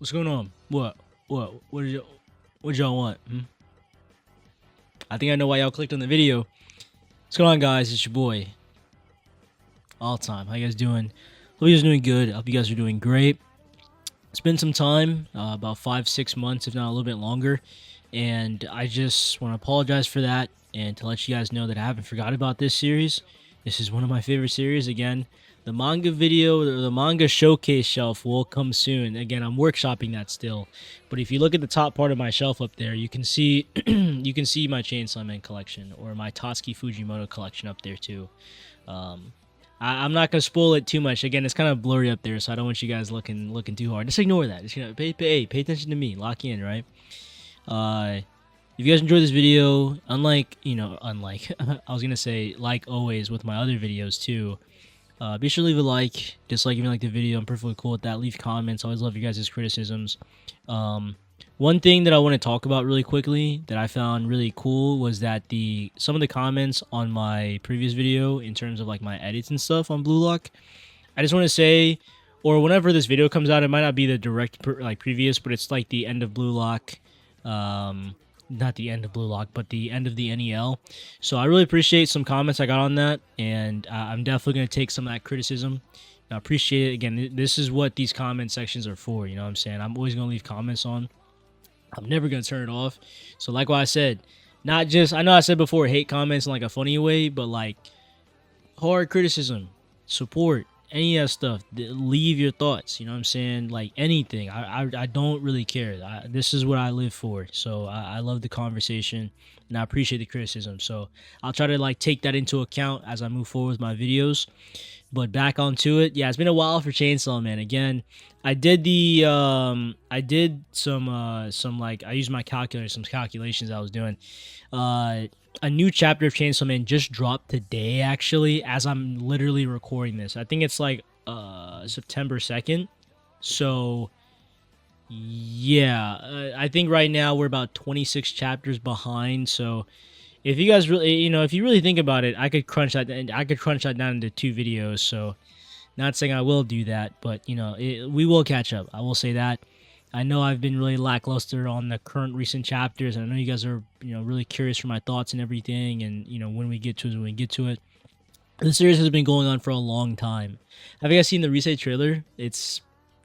What's going on? What did y'all want? I think I know why y'all clicked on the video. What's going on, guys? It's your boy, All Time. How you guys doing? Hope you guys are doing good. I hope you guys are doing great. It's been some time, about 5-6 months, if not a little bit longer, and I just want to apologize for that and to let you guys know that I haven't forgot about this series. This is one of my favorite series. Again, the manga video, or the manga showcase shelf will come soon. Again, I'm workshopping that still, but if you look at the top part of my shelf up there, you can see you can see my Chainsaw Man collection or my 𝐡𝐨𝐲𝐞 collection up there too. I'm not gonna spoil it too much. Again, it's kind of blurry up there, so I don't want you guys looking too hard. Just ignore that. Just, pay attention to me. Lock in, right? If you guys enjoyed this video, unlike I was gonna say like always with my other videos too, be sure to leave a like, dislike if you like the video. I'm perfectly cool with that. Leave comments. I always love you guys' criticisms. One thing that I want to talk about really quickly that I found really cool was that some of the comments on my previous video in terms of like my edits and stuff on Blue Lock, I just want to say, or whenever this video comes out, it might not be the direct previous, but it's like the end of Blue Lock, not the end of Blue Lock, but the end of the NEL. So I really appreciate some comments I got on that, and I'm definitely going to take some of that criticism. I appreciate it. Again, this is what these comment sections are for, you know what I'm saying? I'm always going to leave comments on. I'm never going to turn it off. So like what I said, not just, I know I said before, hate comments in like a funny way, but like hard criticism, support, any of that stuff, leave your thoughts, you know what I'm saying? Like anything. I don't really care. This is what I live for. So I love the conversation and I appreciate the criticism. So I'll try to like take that into account as I move forward with my videos. But back onto it. Yeah, it's been a while for Chainsaw Man. Again, I did some like, I used my calculator, some calculations I was doing. A new chapter of Chainsaw Man just dropped today, actually, as I'm literally recording this. I think it's like September 2nd. So yeah, I think right now we're about 26 chapters behind. So if you guys really, if you really think about it, I could crunch that down into 2 videos. So not saying I will do that, but we will catch up. I will say that. I know I've been really lackluster on the current recent chapters, and I know you guys are, really curious for my thoughts and everything, and, when we get to it, when we get to it. The series has been going on for a long time. Have you guys seen the Rise trailer?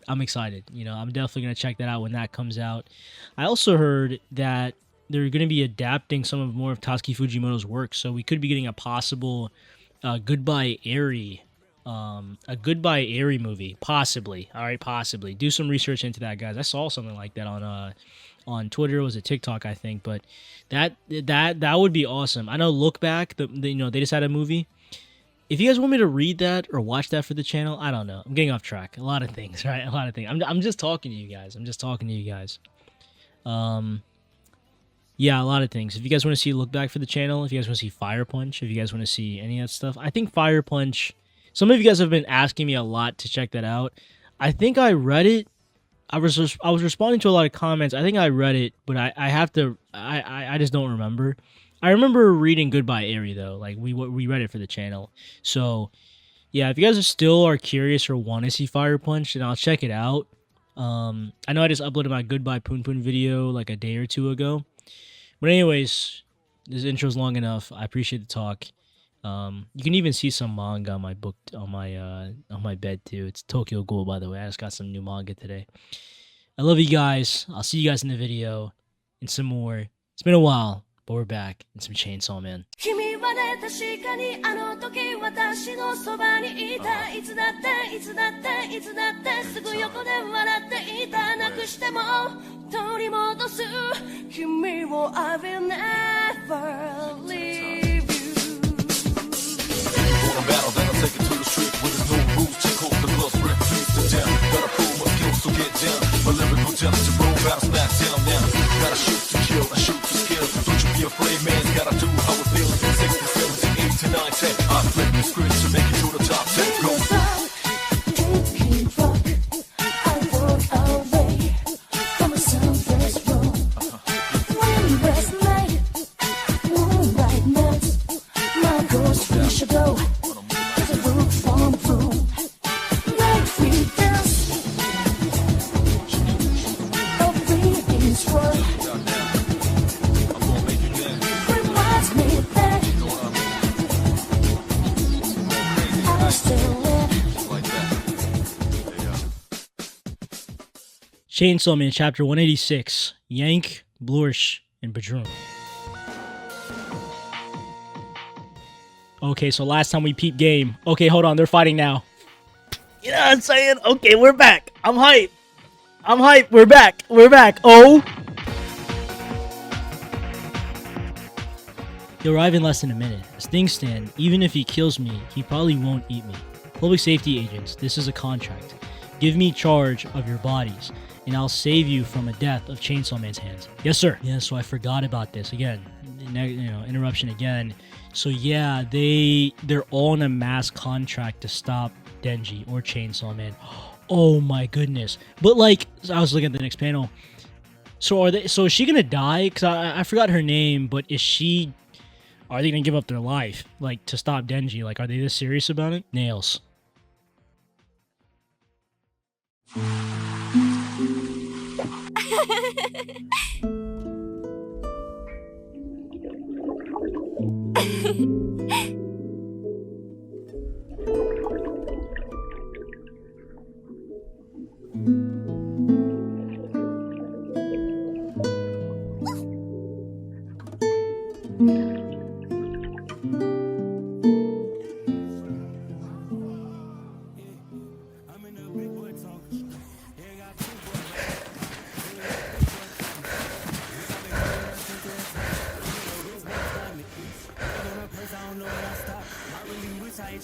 I'm excited. I'm definitely going to check that out when that comes out. I also heard that they're going to be adapting more of Tatsuki Fujimoto's work, so we could be getting a possible Goodbye Eri movie, possibly. All right, possibly. Do some research into that, guys. I saw something like that on Twitter. It was a TikTok, I think, but that would be awesome. I know Look Back, they just had a movie. If you guys want me to read that or watch that for the channel, I don't know. I'm getting off track. A lot of things, right? A lot of things. I'm just talking to you guys. Yeah, a lot of things. If you guys want to see Look Back for the channel, if you guys want to see Fire Punch, if you guys want to see any of that stuff, I think Fire Punch. Some of you guys have been asking me a lot to check that out. I think I read it. I was responding to a lot of comments. I think I read it, but I just don't remember. I remember reading Goodbye Eri though. Like we read it for the channel. So yeah, if you guys are curious or want to see Fire Punch, then I'll check it out. I know I just uploaded my Goodbye Poon Poon video like a day or 2 ago. But anyways, this intro's long enough. I appreciate the talk. You can even see some manga on my book on my bed too. It's Tokyo Ghoul, by the way. I just got some new manga today. I love you guys. I'll see you guys in the video and some more. It's been a while, but we're back in some Chainsaw Man. 君はね確かにあの時私のそばにいたいつだってすぐ横で笑っていたなくしても取り戻す君を I will never leave you Battle, then I'll take it to the street where there's no rules. Check off the gloves, rip trees to down. Gotta prove my skills, so get down. My lyrical talent to roll, battle, smack down now. Gotta shoot to kill, I shoot to skill. Don't you be afraid, man. Gotta do how it feels. 60, 70, 80, 9, 10. I flip the script to make it to the top 10. Go. Go. Boom, boom, like we dance. Chainsaw Man, chapter 186. Yank, Blorsh, and Badroom. Okay, so last time we peeped game. Okay, hold on, they're fighting now. You know what I'm saying? Okay, we're back. I'm hype. I'm hype. We're back. We're back. Oh. He'll arrive in less than a minute. As things stand, even if he kills me, he probably won't eat me. Public safety agents, this is a contract. Give me charge of your bodies, and I'll save you from a death of Chainsaw Man's hands. Yes, sir. Yeah, so I forgot about this. Again, interruption again. So yeah, they're all in a mass contract to stop Denji or Chainsaw Man. Oh my goodness. But like, I was looking at the next panel. So is she gonna die? Cause I forgot her name, but are they gonna give up their life like to stop Denji? Like, are they this serious about it? Nails.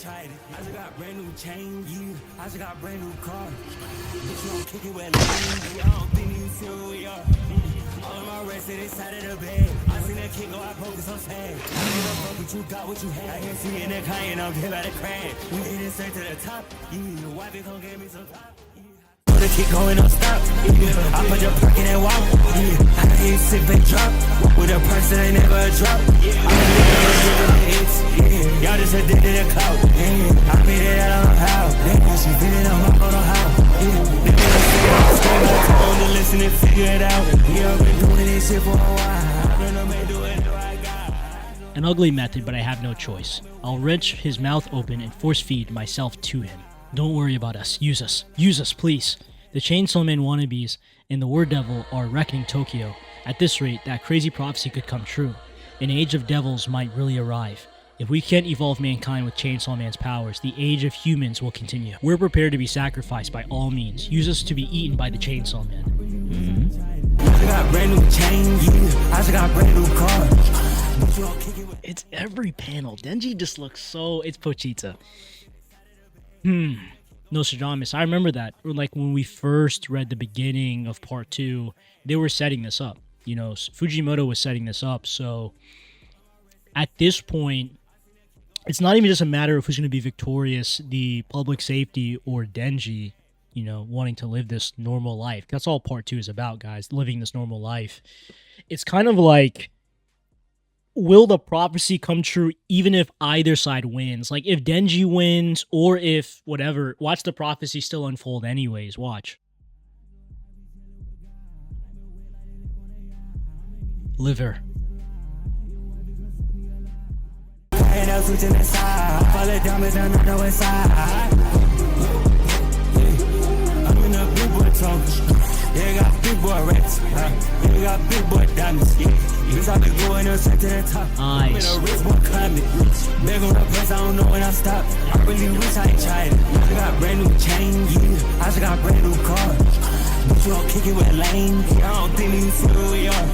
I just got brand new chain, I just got brand new car. Bitch, you don't kick it with lame. I don't think you see who we are. All of my rest to this side of the bed. I seen that kid go out broke, so sad. I give a fuck what you got, what you had. I can see in the car and I'm here by the crash. We hit it straight to the top. Your wife is gonna give me some top. The kick going on stop. I put your perk in that walk. I get sick and drop. With a person I never drop. Y'all just addicted to clout. I made it out on how. She feeling on my phone on how. To listen and figure it out. I've been doing this shit for a while. I've been doing it I got. An ugly method, but I have no choice. I'll wrench his mouth open and force feed myself to him. Don't worry about us. Use us. Use us, please. The Chainsaw Man wannabes and the War Devil are wrecking Tokyo. At this rate, that crazy prophecy could come true. An age of devils might really arrive. If we can't evolve mankind with Chainsaw Man's powers, the age of humans will continue. We're prepared to be sacrificed by all means. Use us to be eaten by the Chainsaw Man. I got brand new chain, I got brand new car. It's every panel. Denji just looks so... It's Pochita. Nostradamus. I remember that. Like when we first read the beginning of part 2, they were setting this up. You know, Fujimoto was setting this up. So at this point, it's not even just a matter of who's going to be victorious, the public safety or Denji, you know, wanting to live this normal life. That's all part 2 is about, guys. Living this normal life. It's kind of like, will the prophecy come true even if either side wins? Like, if Denji wins or if whatever, watch the prophecy still unfold anyways. Watch. Liver. They got big boy rats, they got big boy diamonds. Bitch, I been going up to the top. I'm in a rich boy climate. Beg on the press, I don't know when I stop. I really wish I ain't tried it. I got brand new chain, I just got brand new car. Bitch, you don't kick it with lane. I don't think you see who we are.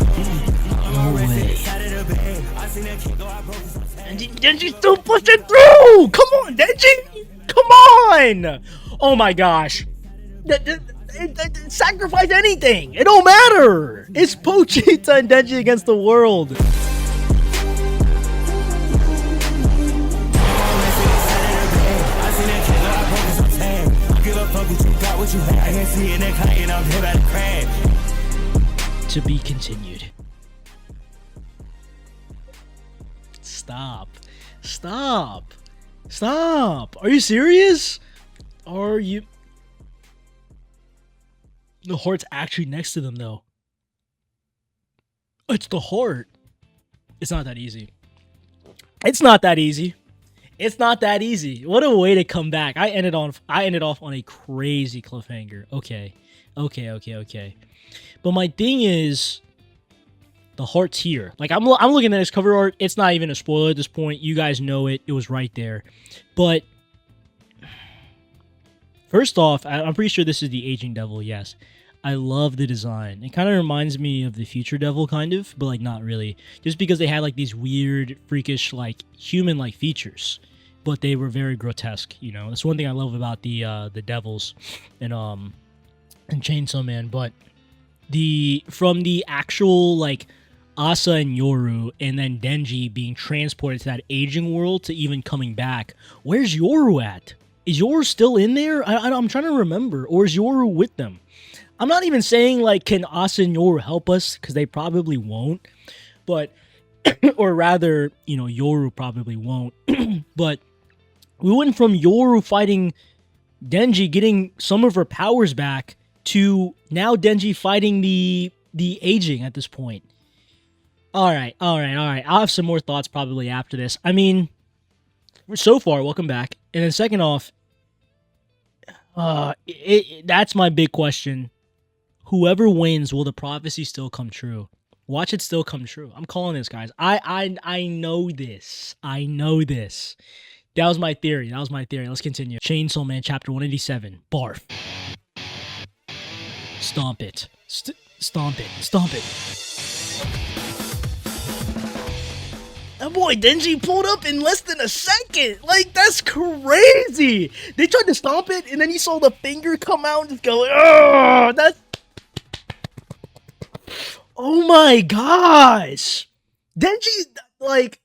No way. Denji's still pushing through! Come on, Denji! Come on! Oh my gosh. Sacrifice anything. It don't matter. It's Pochita and Denji against the world. To be continued. Stop. Stop. Stop. Are you serious? Are you... The heart's actually next to them, though. It's the heart. It's not that easy. It's not that easy. It's not that easy. What a way to come back. I ended off on a crazy cliffhanger. Okay. Okay. But my thing is, the heart's here. Like, I'm looking at this cover art. It's not even a spoiler at this point. You guys know it. It was right there. But first off, I'm pretty sure this is the aging devil, yes. I love the design. It kind of reminds me of the future devil, kind of, but, like, not really. Just because they had, like, these weird, freakish, like, human-like features. But they were very grotesque, you know? That's one thing I love about the devils and Chainsaw Man. But from the actual, like, Asa and Yoru, and then Denji being transported to that aging world to even coming back, where's Yoru at? Is Yoru still in there? I'm trying to remember. Or is Yoru with them? I'm not even saying, like, can Asa and Yoru help us? Because they probably won't. But, or rather, you know, Yoru probably won't. But we went from Yoru fighting Denji, getting some of her powers back, to now Denji fighting the aging at this point. Alright. I'll have some more thoughts probably after this. I mean, so far, welcome back. And then second off, that's my big question. Whoever wins, will the prophecy still come true? Watch it still come true. I'm calling this, guys. I know this. That was my theory. Let's continue. Chainsaw Man, chapter 187. Barf. Stomp it. Stomp it. That boy Denji pulled up in less than a second. Like, that's crazy. They tried to stomp it, and then you saw the finger come out and just go, oh, that's... Oh my gosh. Denji, like,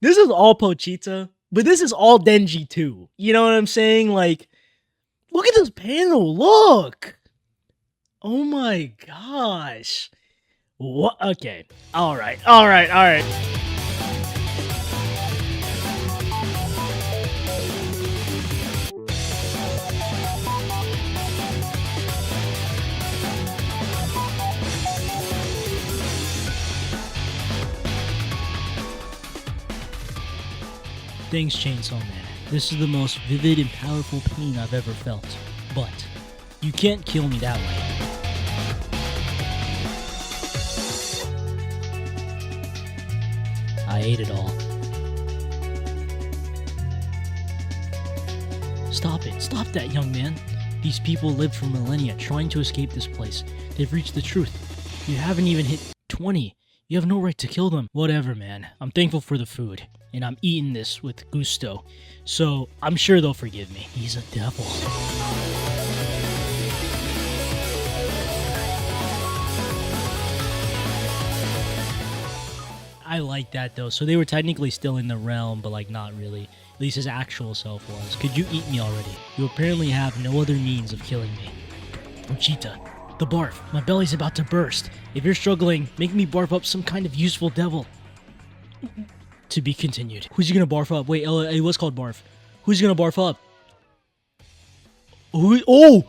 this is all Pochita, but this is all Denji too. You know what I'm saying? Like, look at this panel. Look. Oh my gosh. What? Okay. All right. Thanks, Chainsaw Man. This is the most vivid and powerful pain I've ever felt. But you can't kill me that way. I ate it all. Stop it. Stop that, young man. These people lived for millennia trying to escape this place. They've reached the truth. You haven't even hit 20. You have no right to kill them. Whatever, man. I'm thankful for the food. And I'm eating this with gusto. So, I'm sure they'll forgive me. He's a devil. I like that, though. So they were technically still in the realm, but, like, not really. At least his actual self was. Could you eat me already? You apparently have no other means of killing me. Pochita, the barf. My belly's about to burst. If you're struggling, make me barf up some kind of useful devil. To be continued. Who's he gonna barf up? Wait, it was called barf. Who's he gonna barf up? Oh!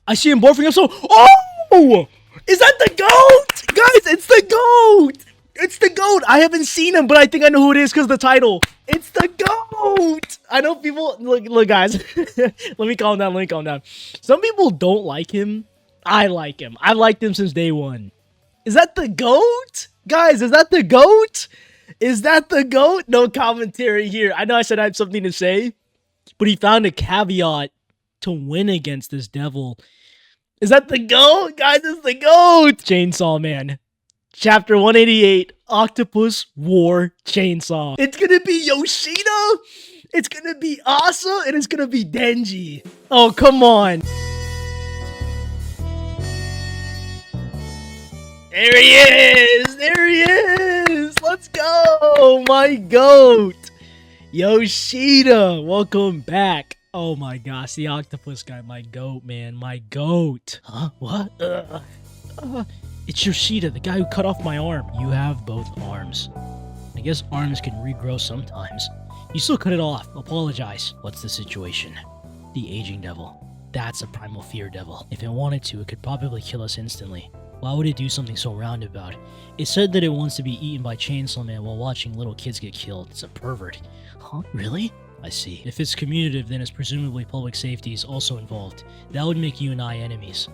I see him barfing up so... Oh! Is that the goat? Guys, it's the goat! It's the goat! I haven't seen him, but I think I know who it is because of the title. It's the goat! I know people... Look, guys. Let me calm down. Some people don't like him. I like him. I've liked him since day one. Is that the goat? Guys, is that the goat? Is that the goat? No commentary here. I know I said I had something to say, but he found a caveat to win against this devil. Is that the goat? Guys, it's the goat! Chainsaw Man. Chapter 188, Octopus War Chainsaw. It's gonna be Yoshida, it's gonna be Asa, and it's gonna be Denji. Oh, come on. There he is! Let's go! My goat! Yoshida, welcome back. Oh my gosh, the octopus guy, my goat, man, my goat. Huh? What? It's Yoshida, the guy who cut off my arm. You have both arms. I guess arms can regrow sometimes. You still cut it off. Apologize. What's the situation? The aging devil. That's a primal fear devil. If it wanted to, it could probably kill us instantly. Why would it do something so roundabout? It said that it wants to be eaten by Chainsaw Man while watching little kids get killed. It's a pervert. Huh? Really? I see. If it's commutative, then it's presumably public safety is also involved. That would make you and I enemies.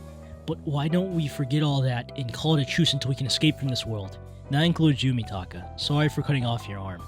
But why don't we forget all that and call it a truce until we can escape from this world? That includes you, Mitaka. Sorry for cutting off your arm.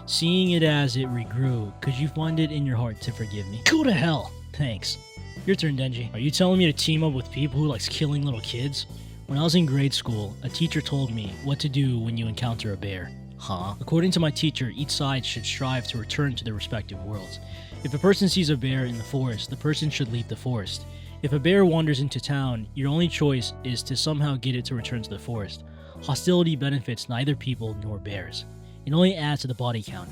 Seeing it as it regrew, could you find it in your heart to forgive me? Go to hell! Thanks. Your turn, Denji. Are you telling me to team up with people who likes killing little kids? When I was in grade school, a teacher told me what to do when you encounter a bear. Huh? According to my teacher, each side should strive to return to their respective worlds. If a person sees a bear in the forest, the person should leave the forest. If a bear wanders into town, your only choice is to somehow get it to return to the forest. Hostility benefits neither people nor bears. It only adds to the body count.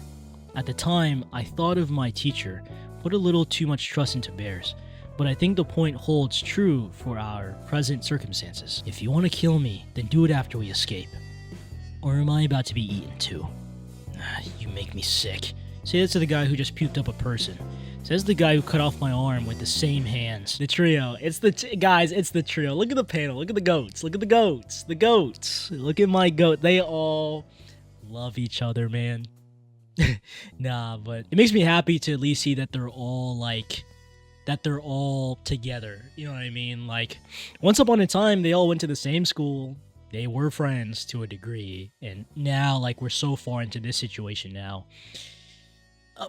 At the time, I thought of my teacher, put a little too much trust into bears, but I think the point holds true for our present circumstances. If you want to kill me, then do it after we escape. Or am I about to be eaten too? You make me sick. Say that to the guy who just puked up a person. Says the guy who cut off my arm with the same hands. The trio. It's the guys, it's the trio. Look at the panel. Look at the goats. Look at the goats. The goats. Look at my goat. They all love each other, man. Nah, but it makes me happy to at least see that they're all together. You know what I mean? Like, once upon a time, they all went to the same school. They were friends to a degree. And now, like, we're so far into this situation now.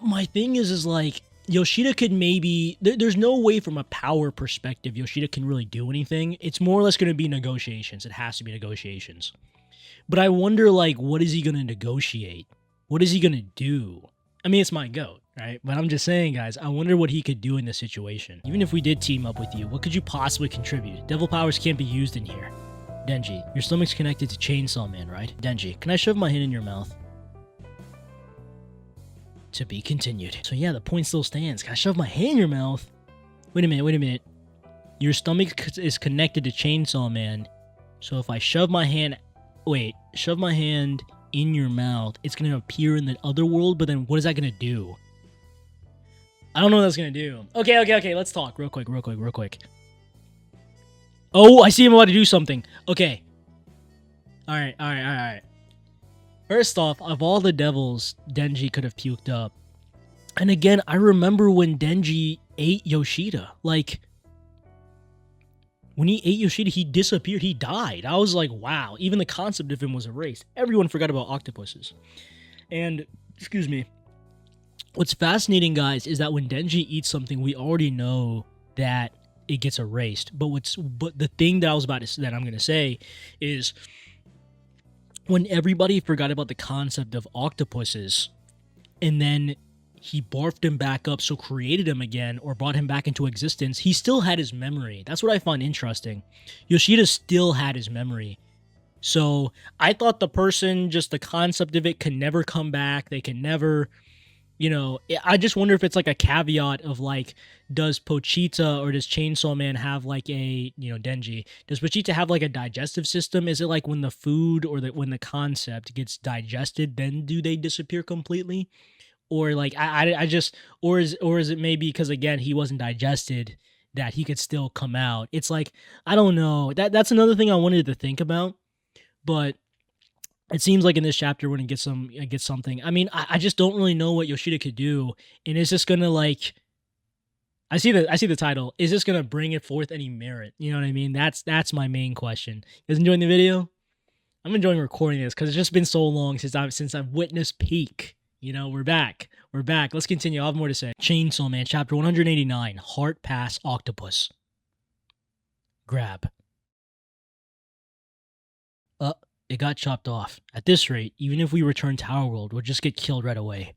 My thing is like, Yoshida could maybe... There's no way from a power perspective Yoshida can really do anything. It's more or less going to be negotiations. It has to be negotiations. But I wonder, like, what is he going to negotiate? What is he going to do? I mean, it's my goat, right? But I'm just saying, guys, I wonder what he could do in this situation. Even if we did team up with you, what could you possibly contribute? Devil powers can't be used in here. Denji, your stomach's connected to Chainsaw Man, right? Denji, can I shove my hand in your mouth? To be continued. So yeah, the point still stands. Can I shove my hand in your mouth? Wait a minute. Your stomach is connected to Chainsaw Man. So if I shove my hand in your mouth, it's going to appear in the other world, but then what is that going to do? I don't know what that's going to do. Okay, let's talk real quick. Oh, I see him about to do something. Okay. All right. First off, of all the devils Denji could have puked up, and again, I remember when Denji ate Yoshida. Like, when he ate Yoshida, he disappeared. He died. I was like, wow. Even the concept of him was erased. Everyone forgot about octopuses. And, excuse me, what's fascinating, guys, is that when Denji eats something, we already know that it gets erased. But the thing that I'm gonna say is, when everybody forgot about the concept of octopuses, and then he barfed him back up, so created him again, or brought him back into existence, he still had his memory. That's what I find interesting. Yoshida still had his memory. So I thought the concept of it can never come back. They can never, I just wonder if it's like a caveat of like, does Pochita or does Chainsaw Man have like Denji, does Pochita have like a digestive system? Is it like when the food or when the concept gets digested, then do they disappear completely? Or like, or is it maybe because again, he wasn't digested that he could still come out? It's like, I don't know. That's another thing I wanted to think about, but it seems like in this chapter we're gonna get something. I mean, I just don't really know what Yoshida could do, and is this gonna like? I see the title. Is this gonna bring it forth any merit? You know what I mean? That's my main question. You guys enjoying the video? I'm enjoying recording this because it's just been so long since I've witnessed peak. We're back. Let's continue. I'll have more to say. Chainsaw Man, chapter 189. Heart Pass Octopus. Grab. It got chopped off. At this rate, even if we return to our world, we'll just get killed right away.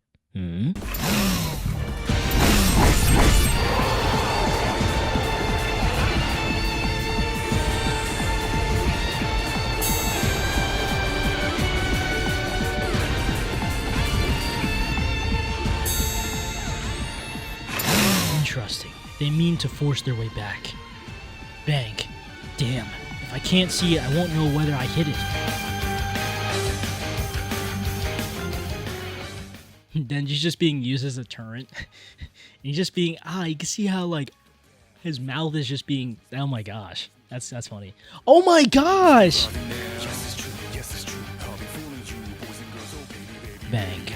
Interesting. They mean to force their way back. Bang. Damn. If I can't see it, I won't know whether I hit it. Denji's just being used as a turret. He's just being, you can see how, like, his mouth is just being, oh my gosh. That's funny. Oh my gosh! Bang.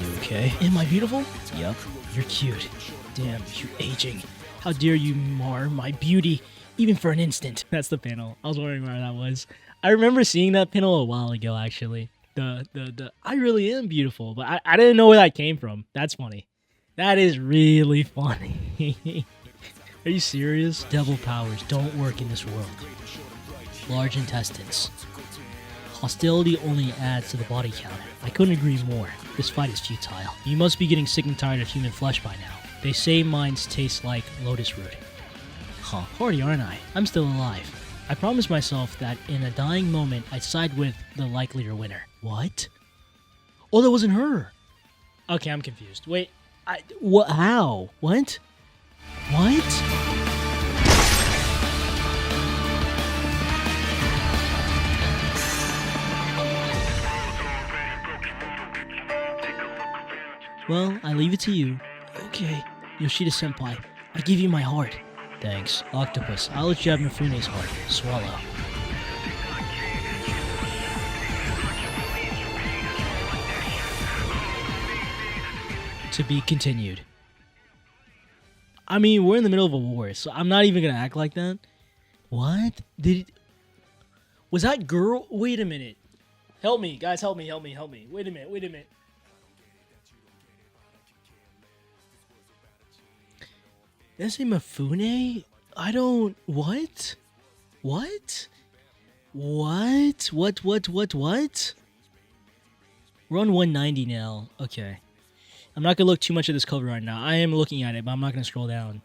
You okay? Am I beautiful? Yup. You're cute. Damn, you aging. How dare you mar my beauty, even for an instant. That's the panel. I was wondering where that was. I remember seeing that panel a while ago, actually. The I really am beautiful, but I didn't know where that came from. That's funny. That is really funny. Are you serious? Devil powers don't work in this world. Large intestines. Hostility only adds to the body count. I couldn't agree more. This fight is futile. You must be getting sick and tired of human flesh by now. They say minds taste like lotus root. Huh, hardy aren't I? I'm still alive. I promised myself that in a dying moment, I'd side with the likelier winner. What? Oh, that wasn't her. Okay, I'm confused. Wait, what? How? What? What? Well, I leave it to you. Okay, Yoshida-senpai, I give you my heart. Thanks. Octopus, I'll let you have Mifune's heart. Swallow. To be continued. I mean, we're in the middle of a war, so I'm not even gonna act like that. What? Was that girl? Wait a minute. Help me, guys, help me. Wait a minute. That's a Mifune? I don't... What? What? What? We're on 190 now. Okay. I'm not going to look too much at this cover right now. I am looking at it, but I'm not going to scroll down.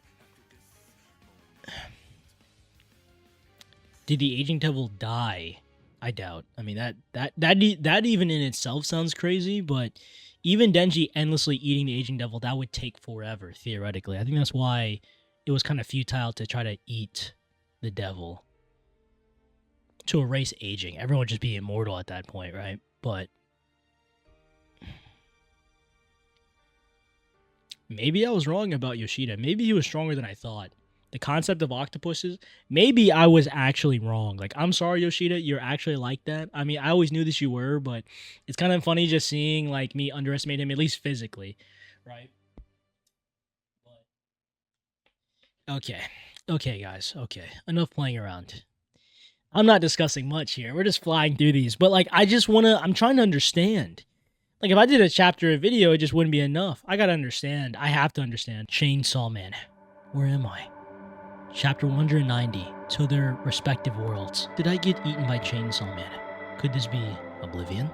Did the aging devil die? I doubt. I mean, that even in itself sounds crazy, but... Even Denji endlessly eating the aging devil, that would take forever, theoretically. I think that's why it was kind of futile to try to eat the devil. To erase aging. Everyone would just be immortal at that point, right? But... maybe I was wrong about Yoshida. Maybe he was stronger than I thought. The concept of octopuses, maybe I was actually wrong. Like, I'm sorry, Yoshida, you're actually like that. I mean, I always knew this you were, but it's kind of funny just seeing, like, me underestimate him, at least physically, right? But... okay, guys, okay. Enough playing around. I'm not discussing much here. We're just flying through these. But, like, I'm trying to understand. Like, if I did a chapter, a video, it just wouldn't be enough. I gotta understand. I have to understand. Chainsaw Man. Where am I? Chapter 190, to their respective worlds. Did I get eaten by Chainsaw Man? Could this be Oblivion?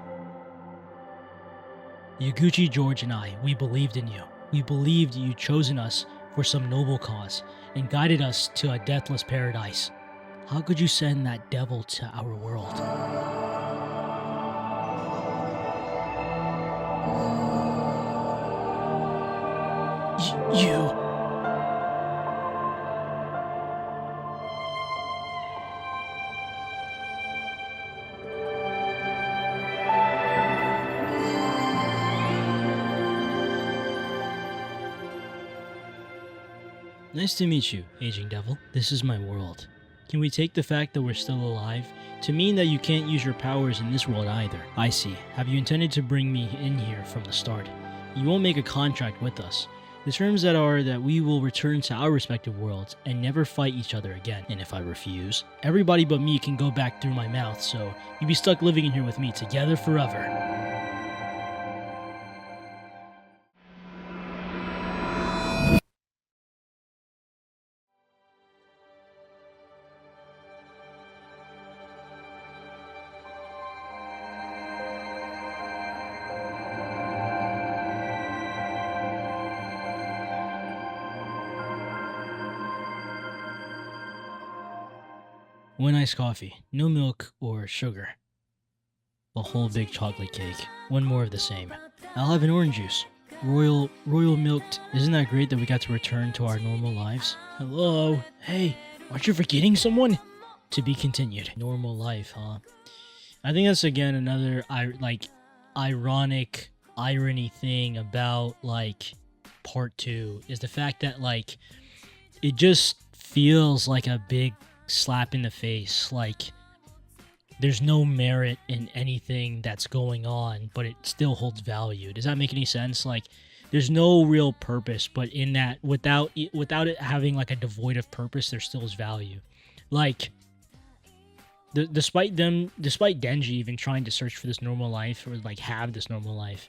Yaguchi, George, and I, we believed in you. We believed you'd chosen us for some noble cause and guided us to a deathless paradise. How could you send that devil to our world? You... Nice to meet you, aging devil. This is my world. Can we take the fact that we're still alive to mean that you can't use your powers in this world either? I see. Have you intended to bring me in here from the start? You won't make a contract with us. The terms that are that we will return to our respective worlds and never fight each other again. And if I refuse, everybody but me can go back through my mouth, so you'll be stuck living in here with me together forever. One iced coffee, no milk or sugar. A whole big chocolate cake. One more of the same. I'll have an orange juice. Royal milked. Isn't that great that we got to return to our normal lives? Hello? Hey, aren't you forgetting someone? To be continued. Normal life, huh? I think that's again another ironic irony thing about like part 2 is the fact that like it just feels like a big slap in the face. Like there's no merit in anything that's going on, but it still holds value. Does that make any sense? Like, there's no real purpose, but in that, without it having like a devoid of purpose, there still is value. Like, despite Denji even trying to search for this normal life, or like have this normal life,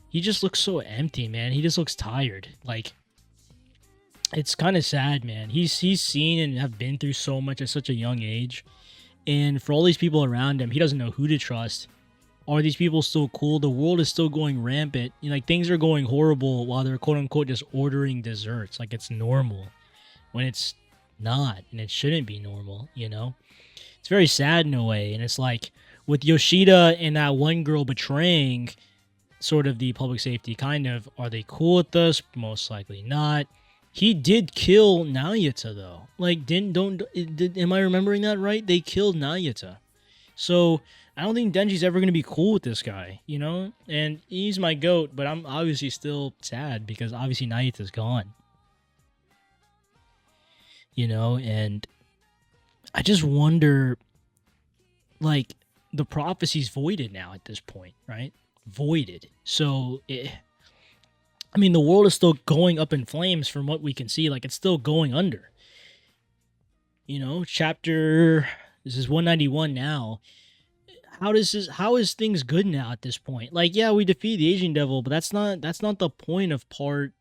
he just looks so empty, man. He just looks tired. Like, it's kind of sad, man. He's seen and have been through so much at such a young age, and for all these people around him, he doesn't know who to trust. Are these people still cool? The world is still going rampant. You know, like, things are going horrible while they're quote unquote just ordering desserts like it's normal, when it's not, and it shouldn't be normal, you know? It's very sad in a way. And it's like, with Yoshida and that one girl betraying sort of the public safety, kind of, are they cool with us? Most likely not. He did kill Nayuta, though. Like, am I remembering that right? They killed Nayuta. So I don't think Denji's ever going to be cool with this guy, you know? And he's my goat, but I'm obviously still sad because obviously Nayuta's gone. You know, and I just wonder, like, the prophecy's voided now at this point, right? Voided. So, I mean, the world is still going up in flames from what we can see. Like, it's still going under. You know, this is 191 now. How is things good now at this point? Like, yeah, we defeat the Asian Devil, but that's not the point of part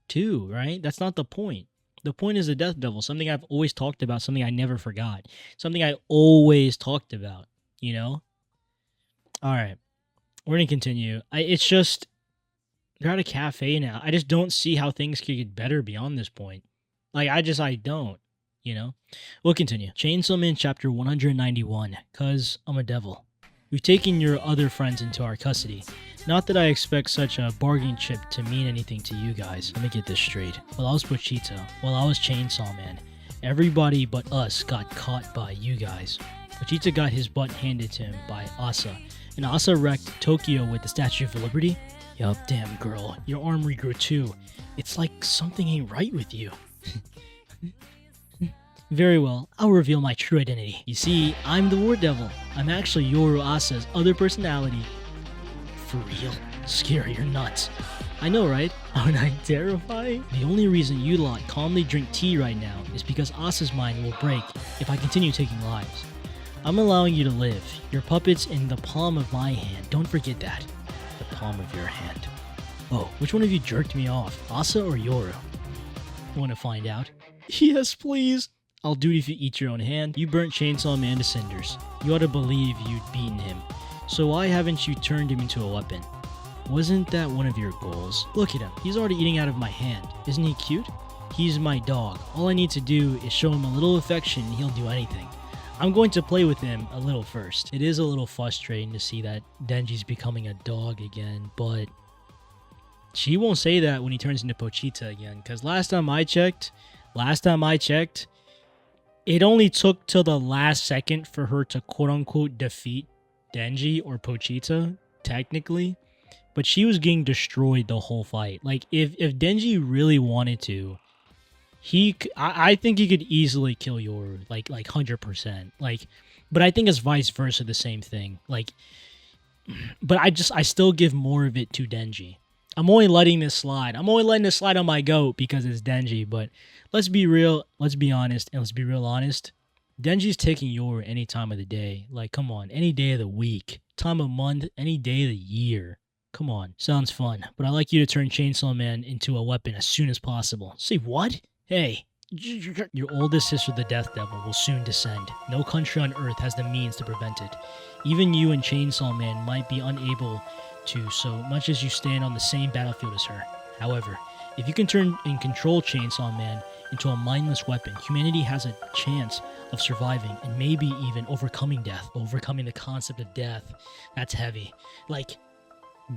2, right? That's not the point. The point is the Death Devil, something I've always talked about, something I never forgot, something I always talked about, you know? All right, we're going to continue. It's just, they're at a cafe now. I just don't see how things could get better beyond this point. Like, I don't, you know? We'll continue. Chainsaw Man chapter 191, Cause I'm a Devil. We've taken your other friends into our custody. Not that I expect such a bargain chip to mean anything to you guys. Let me get this straight. While I was Pochita, while I was Chainsaw Man, everybody but us got caught by you guys. Pochita got his butt handed to him by Asa, and Asa wrecked Tokyo with the Statue of Liberty. Yup, damn girl, your arm regrew too. It's like something ain't right with you. Very well, I'll reveal my true identity. You see, I'm the War Devil. I'm actually Yoru Asa's other personality. For real? Scary or nuts? I know, right? Aren't I terrifying? The only reason you lot calmly drink tea right now is because Asa's mind will break if I continue taking lives. I'm allowing you to live. Your puppet's in the palm of my hand. Don't forget that. The palm of your hand. Oh, which one of you jerked me off? Asa or Yoru? You want to find out? Yes, please. I'll do it if you eat your own hand. You burnt Chainsaw Man to cinders. You ought to believe you'd beaten him. So why haven't you turned him into a weapon? Wasn't that one of your goals? Look at him. He's already eating out of my hand. Isn't he cute? He's my dog. All I need to do is show him a little affection and he'll do anything. I'm going to play with him a little first. It is a little frustrating to see that Denji's becoming a dog again, but she won't say that when he turns into Pochita again, because last time I checked, it only took till the last second for her to quote-unquote defeat Denji or Pochita, technically. But she was getting destroyed the whole fight. Like, if Denji really wanted to, I think he could easily kill Yoru, like 100%. Like, but I think it's vice versa, the same thing. Like, but I still give more of it to Denji. I'm only letting this slide. I'm only letting this slide on my goat because it's Denji, but let's be real, let's be honest, and let's be real honest. Denji's taking Yoru any time of the day. Like, come on, any day of the week, time of month, any day of the year. Come on, sounds fun, but I'd like you to turn Chainsaw Man into a weapon as soon as possible. Say what? Hey, your oldest sister, the Death Devil, will soon descend. No country on Earth has the means to prevent it. Even you and Chainsaw Man might be unable to, so much as you stand on the same battlefield as her. However, if you can turn and control Chainsaw Man into a mindless weapon, humanity has a chance of surviving and maybe even overcoming death. Overcoming the concept of death. That's heavy. Like,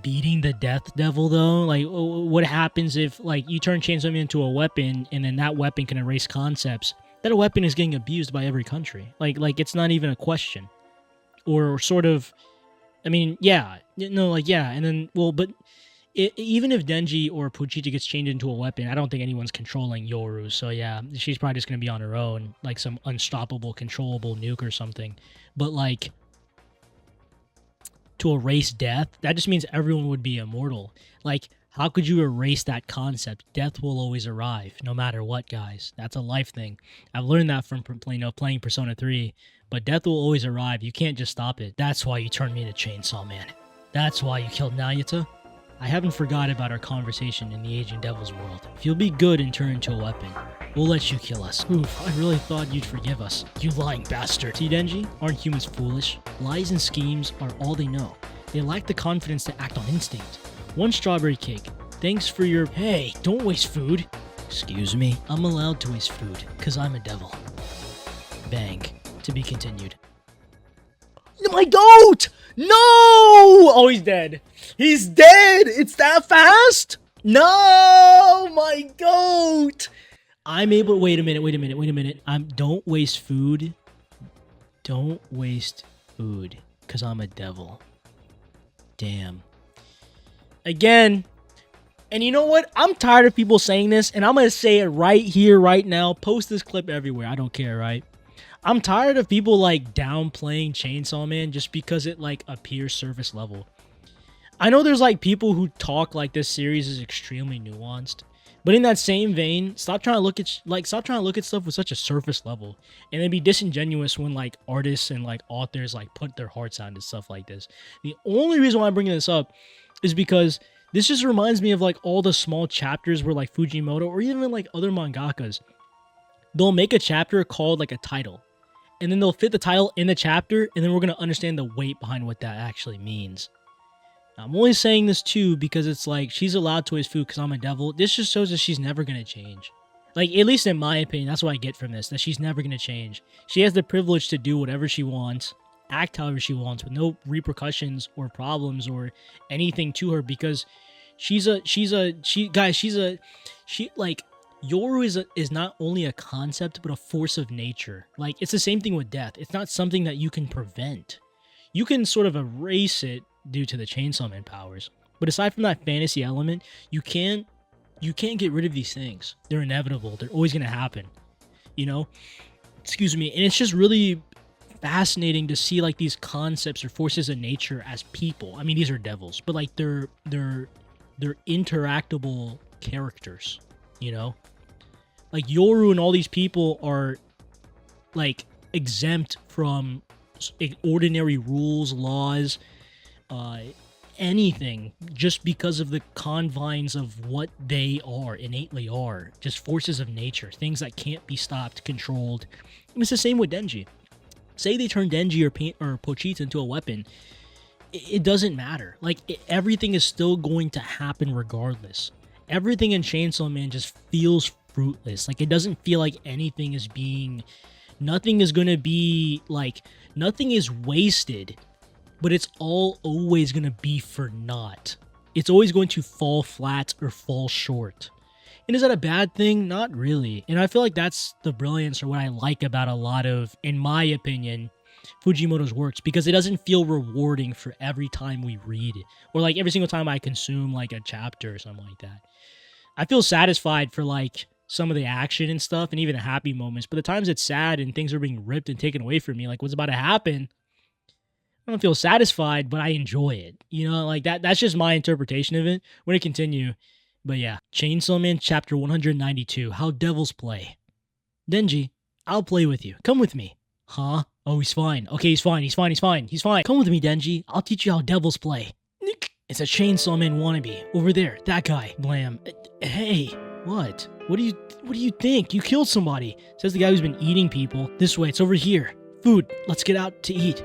beating the Death Devil, though? Like, what happens if, like, you turn Chainsaw Man into a weapon and then that weapon can erase concepts? That a weapon is getting abused by every country. Like it's not even a question. Or sort of, I mean, yeah. No, like, yeah. And then, well, but even if Denji or Pochita gets changed into a weapon, I don't think anyone's controlling Yoru. So, yeah, she's probably just going to be on her own. Like some unstoppable, controllable nuke or something. But, like, to erase death, that just means everyone would be immortal. Like, how could you erase that concept? Death will always arrive, no matter what, guys. That's a life thing. I've learned that from playing Persona 3. But death will always arrive. You can't just stop it. That's why you turned me into Chainsaw Man. That's why you killed Nayuta. I haven't forgot about our conversation in the Aging Devil's world. If you'll be good and turn into a weapon, we'll let you kill us. Oof, I really thought you'd forgive us. You lying bastard. See, Denji? Aren't humans foolish? Lies and schemes are all they know. They lack the confidence to act on instinct. One strawberry cake. Thanks for your... Hey, don't waste food. Excuse me? I'm allowed to waste food, because I'm a devil. Bang. To be continued. My goat! No! Oh, he's dead. He's dead! It's that fast? No! My goat! I'm able... Wait a minute. Don't waste food. Don't waste food. Because I'm a devil. Damn. Again. And you know what? I'm tired of people saying this, and I'm going to say it right here, right now. Post this clip everywhere. I don't care, right? I'm tired of people, like, downplaying Chainsaw Man just because it, like, appears surface level. I know there's, like, people who talk like this series is extremely nuanced. But in that same vein, stop trying to look at stuff with such a surface level. And then be disingenuous when, like, artists and, like, authors, like, put their hearts out into stuff like this. The only reason why I'm bringing this up is because this just reminds me of, like, all the small chapters where, like, Fujimoto or even, like, other mangakas, they'll make a chapter called, like, a title. And then they'll fit the title in the chapter, and then we're going to understand the weight behind what that actually means. Now, I'm only saying this too because it's like, she's allowed to waste food because I'm a devil. This just shows that she's never going to change. Like, at least in my opinion, that's what I get from this, that she's never going to change. She has the privilege to do whatever she wants, act however she wants, with no repercussions or problems or anything to her, because Yoru is not only a concept, but a force of nature. Like, it's the same thing with death. It's not something that you can prevent. You can sort of erase it due to the Chainsaw Man powers. But aside from that fantasy element, you can't get rid of these things. They're inevitable. They're always going to happen. You know? Excuse me. And it's just really fascinating to see, like, these concepts or forces of nature as people. I mean, these are devils, but, like, they're interactable characters, you know? Like, Yoru and all these people are, like, exempt from ordinary rules, laws, anything, just because of the confines of what they are, innately are. Just forces of nature, things that can't be stopped, controlled. And it's the same with Denji. Say they turn Denji or Pochita into a weapon, it doesn't matter. Like, everything is still going to happen regardless. Everything in Chainsaw Man just feels fruitless. Like, it doesn't feel like anything is being... Nothing is going to be, like... Nothing is wasted, but it's all always going to be for naught. It's always going to fall flat or fall short. And is that a bad thing? Not really. And I feel like that's the brilliance, or what I like about a lot of, in my opinion, Fujimoto's works, because it doesn't feel rewarding for every time we read it, or like every single time I consume like a chapter or something like that. I feel satisfied for like some of the action and stuff, and even the happy moments, but the times it's sad and things are being ripped and taken away from me, like what's about to happen, I don't feel satisfied, but I enjoy it. You know, like that's just my interpretation of it. We're gonna continue. But yeah, Chainsaw Man chapter 192, How Devils Play. Denji, I'll play with you. Come with me. Huh? Oh, he's fine. Okay, he's fine. Come with me, Denji. I'll teach you how devils play. It's a Chainsaw Man wannabe. Over there. That guy. Blam. Hey. What? What do you think? You killed somebody. Says the guy who's been eating people. This way. It's over here. Food. Let's get out to eat.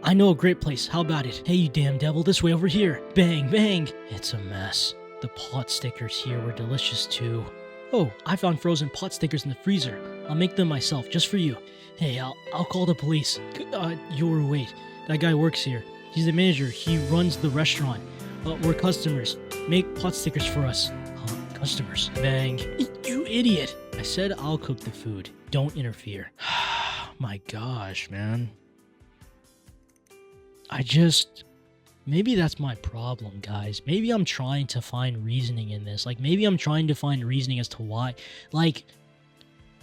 I know a great place. How about it? Hey, you damn devil. This way. Over here. Bang, bang. It's a mess. The pot stickers here were delicious too. Oh, I found frozen pot stickers in the freezer. I'll make them myself, just for you. Hey, I'll call the police. Yoru, wait. That guy works here. He's the manager. He runs the restaurant. We're customers. Make pot stickers for us. Customers. Bang. You idiot. I said I'll cook the food. Don't interfere. My gosh, man. Maybe that's my problem, guys. Maybe I'm trying to find reasoning in this. Like, maybe I'm trying to find reasoning as to why. Like,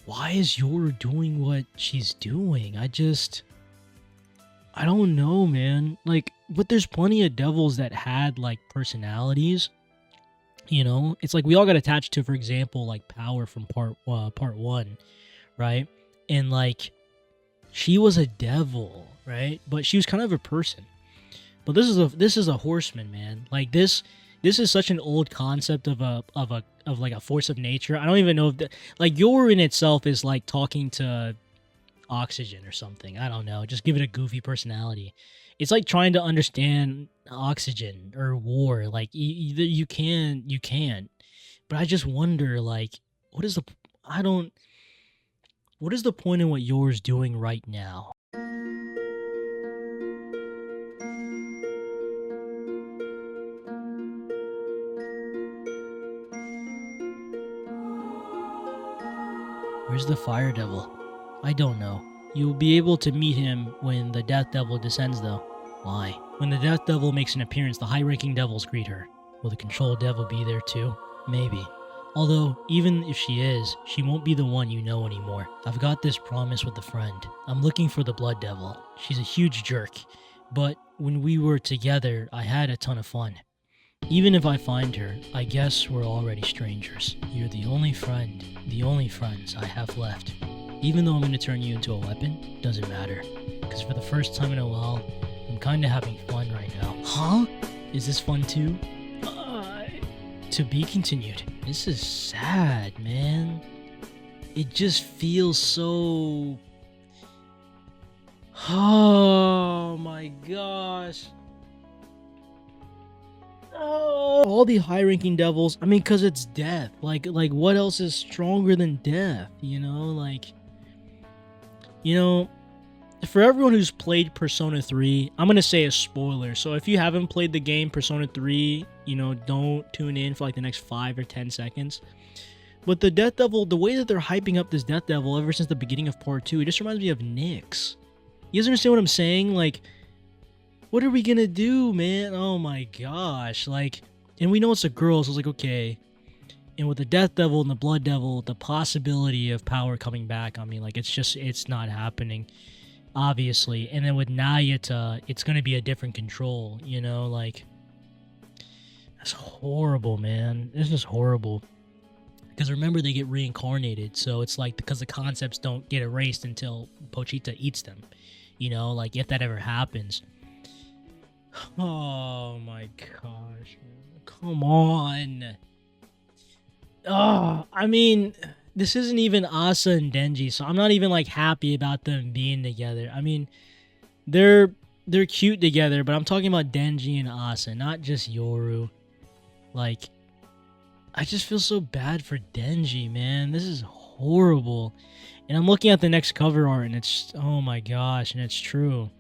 why is Yoru doing what she's doing? I don't know, man. Like, but there's plenty of devils that had like personalities. You know, it's like we all got attached to, for example, like Power from part 1, right? And like she was a devil, right? But she was kind of a person. But this is a horseman, man. Like this is such an old concept of like a force of nature. I don't even know if like Yoru in itself is like talking to oxygen or something. I don't know. Just give it a goofy personality. It's like trying to understand oxygen or war. Like you can't. But I just wonder, like, what is the point in what Yoru's doing right now? Where's the fire devil? I don't know. You will be able to meet him when the death devil descends, though. Why? When the death devil makes an appearance, the high-ranking devils greet her. Will the control devil be there too? Maybe. Although, even if she is, she won't be the one you know anymore. I've got this promise with a friend. I'm looking for the blood devil. She's a huge jerk. But when we were together, I had a ton of fun. Even if I find her, I guess we're already strangers. You're the only friend, the only friends I have left. Even though I'm gonna turn you into a weapon, doesn't matter. Because for the first time in a while, I'm kinda having fun right now. Huh? Is this fun too? To be continued. This is sad, man. It just feels so... Oh my gosh. Oh, all the high-ranking devils. I mean, because it's death. Like what else is stronger than death? You know, like, you know, for everyone who's played Persona 3, I'm gonna say a spoiler. So if you haven't played the game Persona 3, you know, don't tune in for like the next 5 or 10 seconds. But the Death Devil, the way that they're hyping up this Death Devil ever since the beginning of part 2, it just reminds me of Nyx. You guys understand what I'm saying? Like, what are we gonna do, man? Oh my gosh. Like, and we know it's a girl, so it's like, okay. And with the Death Devil and the Blood Devil, the possibility of Power coming back, I mean, like, it's not happening, obviously. And then with Nayata, it's gonna be a different control, you know? Like, that's horrible, man. This is horrible. Because remember, they get reincarnated, so it's like, because the concepts don't get erased until Pochita eats them. You know, like, if that ever happens. Oh my gosh, man. Come on. Oh, I mean, this isn't even Asa and Denji, so I'm not even, like, happy about them being together. I mean, they're cute together, but I'm talking about Denji and Asa, not just Yoru. Like, I just feel so bad for Denji, man. This is horrible. And I'm looking at the next cover art, and it's, oh my gosh, and it's true.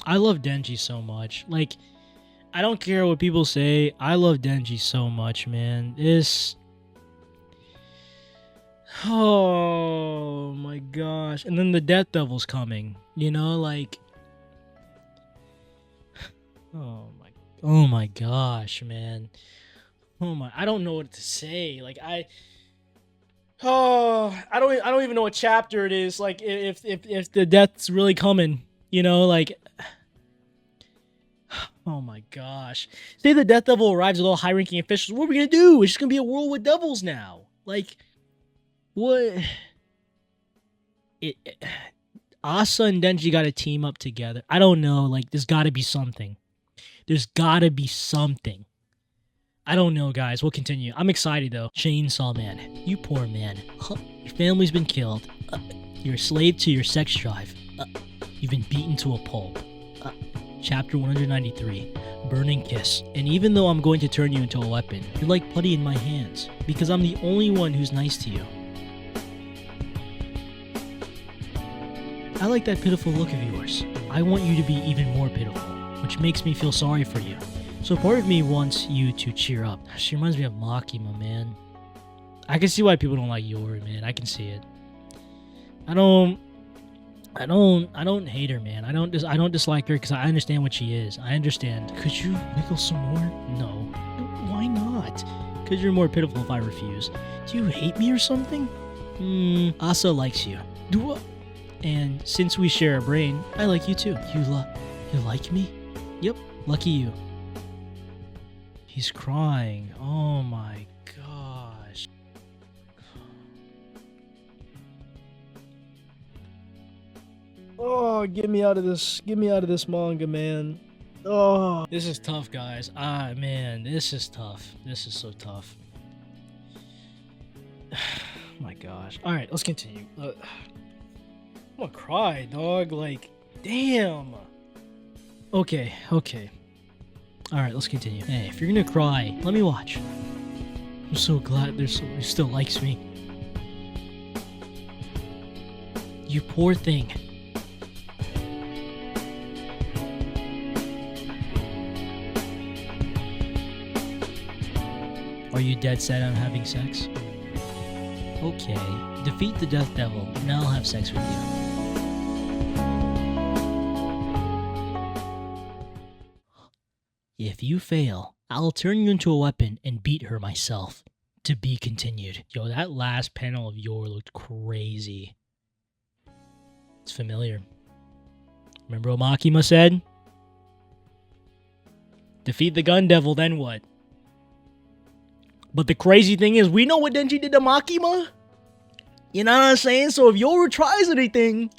I love Denji so much. Like, I don't care what people say. I love Denji so much, man. This... Oh my gosh. And then the Death Devil's coming. You know, like... Oh my gosh, man. Oh my, I don't know what to say. Like, I don't even know what chapter it is. Like, if the death's really coming, you know, like, oh my gosh. Say the Death Devil arrives with all high-ranking officials. What are we gonna do? It's just gonna be a world with devils now. Like, what? Asa and Denji gotta team up together. I don't know. Like, there's gotta be something. There's gotta be something. I don't know, guys. We'll continue. I'm excited, though. Chainsaw Man. You poor man. Your family's been killed. You're a slave to your sex drive. You've been beaten to a pulp. Chapter 193. Burning Kiss. And even though I'm going to turn you into a weapon, you're like putty in my hands. Because I'm the only one who's nice to you. I like that pitiful look of yours. I want you to be even more pitiful, which makes me feel sorry for you. So part of me wants you to cheer up. She reminds me of Makima, man. I can see why people don't like Yoru, man. I can see it. I don't hate her, man. I don't dislike her because I understand what she is. I understand. Could you wiggle some more? No. Why not? Because you're more pitiful if I refuse. Do you hate me or something? Asa likes you. And since we share a brain, I like you too. You like me? Yep, lucky you. He's crying. Oh my gosh. Oh, get me out of this. Get me out of this manga, man. Oh, this is tough, guys. Man, this is tough. This is so tough. Oh my gosh. All right, let's continue. I'm gonna cry, dog. Like, damn. Okay. All right, let's continue. Hey, if you're gonna cry, let me watch. I'm so glad there's someone who still likes me. You poor thing. Are you dead set on having sex? Okay, defeat the Death Devil, and I'll have sex with you. If you fail, I'll turn you into a weapon and beat her myself. To be continued. Yo, that last panel of Yoru looked crazy. It's familiar. Remember what Makima said? Defeat the Gun Devil, then what? But the crazy thing is, we know what Denji did to Makima. You know what I'm saying? So if Yoru tries anything,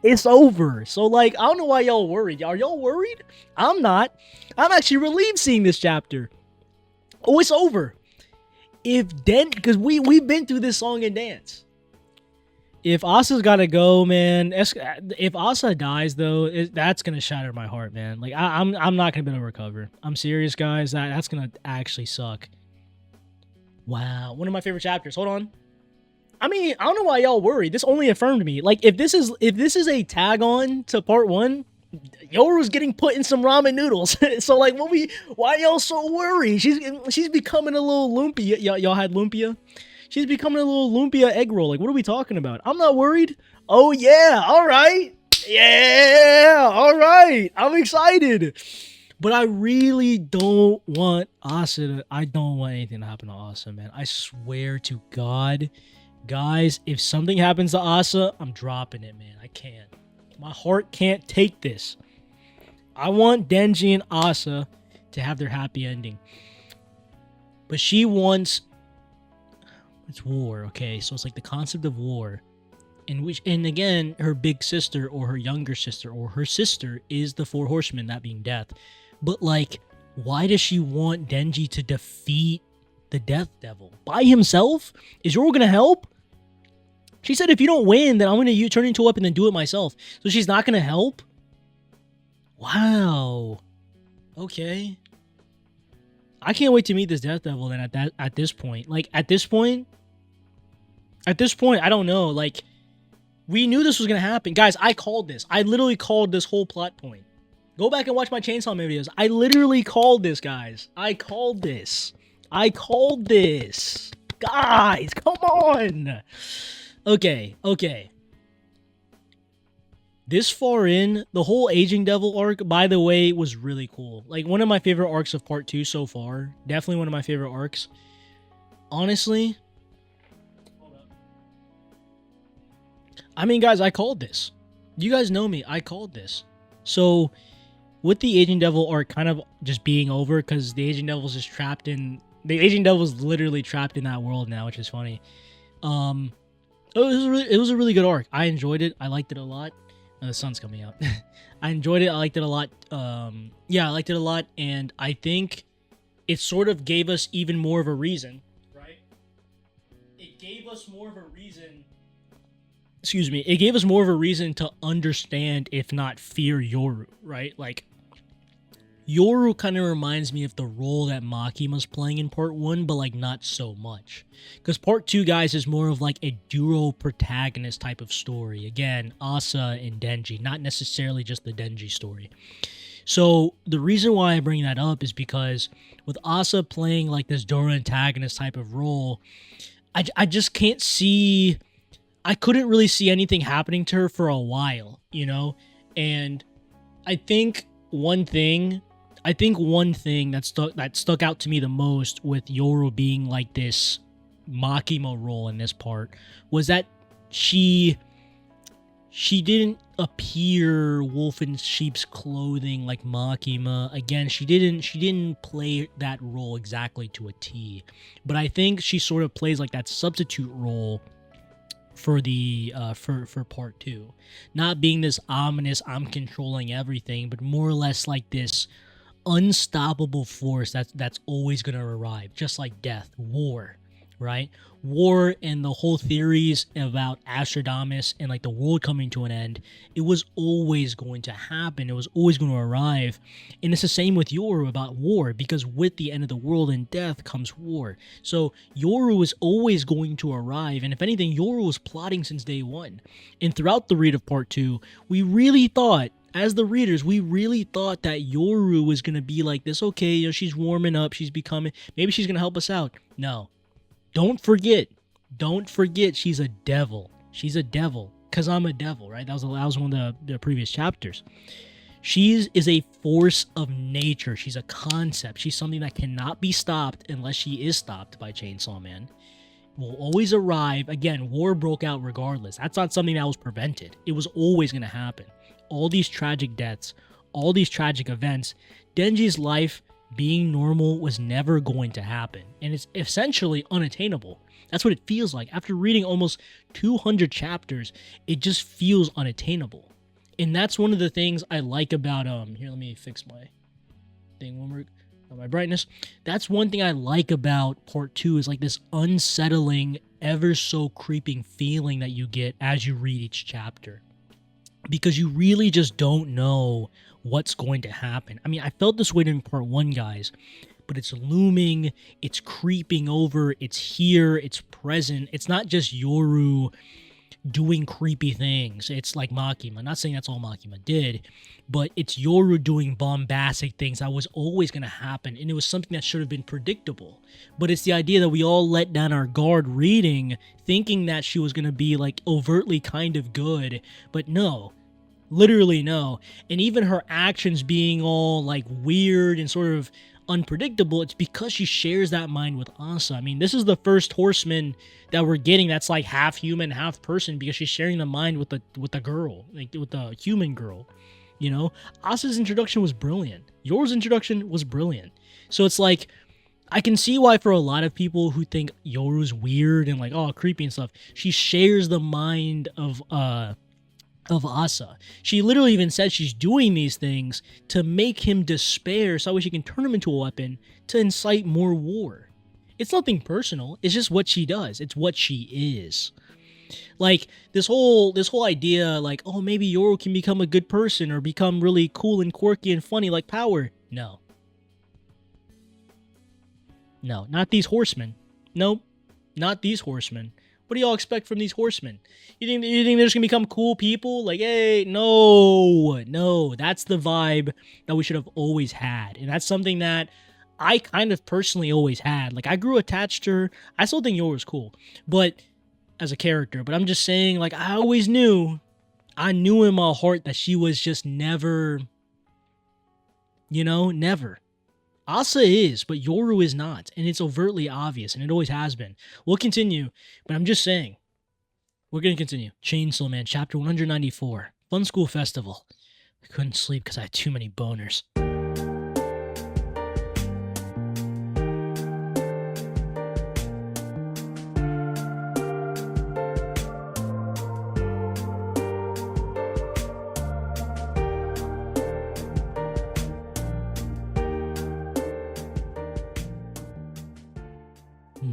it's over. So, like, I don't know why y'all worried. Are y'all worried? I'm not. I'm actually relieved seeing this chapter. Oh, it's over. Because we've been through this song and dance. If Asa's gotta go, man. If Asa dies, though, that's gonna shatter my heart, man. Like, I'm not gonna be able to recover. I'm serious, guys. That's gonna actually suck. Wow, one of my favorite chapters. Hold on. I mean, I don't know why y'all worried. This only affirmed me. Like, if this is a tag on to part 1, Yoru's getting put in some ramen noodles. So, like, why y'all so worried? She's becoming a little lumpia. Y'all had lumpia? She's becoming a little lumpia egg roll. Like, what are we talking about? I'm not worried. Oh yeah, all right. Yeah, all right. I'm excited. But I really don't want Asa I don't want anything to happen to Asa, man. I swear to God. Guys, if something happens to Asa, I'm dropping it, man. I can't. My heart can't take this. I want Denji and Asa to have their happy ending. But she wants... It's war, okay? So it's like the concept of war. And again, her big sister or her younger sister or her sister is the four horsemen, that being death. But, like, why does she want Denji to defeat the Death Devil? By himself? Is Yoru gonna help? She said if you don't win, then I'm gonna turn into a weapon and do it myself. So she's not gonna help? Wow. Okay. I can't wait to meet this Death Devil then at this point. Like, at this point, I don't know. Like, we knew this was gonna happen. Guys, I called this. I literally called this whole plot point. Go back and watch my Chainsaw Man videos. I literally called this, guys. I called this. Guys, come on. Okay. This far in, the whole Aging Devil arc, by the way, was really cool. Like, one of my favorite arcs of part 2 so far. Definitely one of my favorite arcs. Honestly. I mean, guys, I called this. You guys know me. I called this. So, with the Aging Devil arc kind of just being over, because the Aging Devil's just trapped in... The Aging Devil's literally trapped in that world now, which is funny. It was a really good arc. I enjoyed it. I liked it a lot. The sun's coming out. I enjoyed it. I liked it a lot. Yeah, I liked it a lot. And I think it sort of gave us even more of a reason, right? It gave us more of a reason... Excuse me. It gave us more of a reason to understand, if not fear, Yoru, right? Like, Yoru kind of reminds me of the role that Makima's playing in part 1, but, like, not so much. Because part 2, guys, is more of, like, a duo protagonist type of story. Again, Asa and Denji, not necessarily just the Denji story. So, the reason why I bring that up is because with Asa playing, like, this duo antagonist type of role, I just can't see... I couldn't really see anything happening to her for a while, you know? And I think one thing that stuck out to me the most with Yoru being like this Makima role in this part was that she didn't appear wolf in sheep's clothing like Makima. Again, she didn't play that role exactly to a T, but I think she sort of plays like that substitute role for the for part 2, not being this ominous I'm controlling everything, but more or less like this unstoppable force that's always going to arrive, just like death, war, right? War and the whole theories about Astradamus and like the world coming to an end, it was always going to happen. It was always going to arrive. And it's the same with Yoru about war, because with the end of the world and death comes war. So Yoru is always going to arrive. And if anything, Yoru was plotting since day one. And throughout the read of part 2, we really thought, as the readers, we really thought that Yoru was going to be like this. Okay, you know, she's warming up. She's becoming, maybe she's going to help us out. No. Don't forget, she's a devil. She's a devil, because I'm a devil, right? That was one of the previous chapters. She is a force of nature. She's a concept. She's something that cannot be stopped unless she is stopped by Chainsaw Man. Will always arrive. Again, war broke out regardless. That's not something that was prevented. It was always going to happen. All these tragic deaths, all these tragic events, Denji's life being normal was never going to happen, and it's essentially unattainable. That's what it feels like. After reading almost 200 chapters, it just feels unattainable. And that's one of the things I like about here, let me fix my thing one more, my brightness. That's one thing I like about part 2, is like this unsettling, ever so creeping feeling that you get as you read each chapter, because you really just don't know what's going to happen. I mean, I felt this way in part 1, guys, but it's looming, it's creeping over, it's here, it's present. It's not just Yoru doing creepy things. It's like Makima. I'm not saying that's all Makima did, but it's Yoru doing bombastic things that was always going to happen, and it was something that should have been predictable. But it's the idea that we all let down our guard reading, thinking that she was going to be like overtly kind of good, but no. Literally no. And even her actions being all like weird and sort of unpredictable, it's because she shares that mind with Asa. I mean, this is the first horseman that we're getting that's like half human, half person, because she's sharing the mind with the girl, like with the human girl. You know, Asa's introduction was brilliant. Yoru's introduction was brilliant. So it's like, I can see why for a lot of people who think Yoru's weird and like, oh, creepy and stuff, she shares the mind of Asa. She literally even said she's doing these things to make him despair, so that way she can turn him into a weapon to incite more war. It's nothing personal. It's just what she does. It's what she is. Like this whole idea, like, oh, maybe Yoru can become a good person or become really cool and quirky and funny like Power. No, not these horsemen. Nope, not these horsemen. What do y'all expect from these horsemen? You think they're just gonna become cool people? Like, hey, no, that's the vibe that we should have always had, and that's something that I kind of personally always had. Like, I grew attached to her. I still think Yoru was cool, but as a character. But I'm just saying, like, I always knew, in my heart that she was just never, never. Asa is, but Yoru is not, and it's overtly obvious, and it always has been. We'll continue, but I'm just saying, we're going to continue. Chainsaw Man, chapter 194, Fun School Festival. I couldn't sleep because I had too many boners.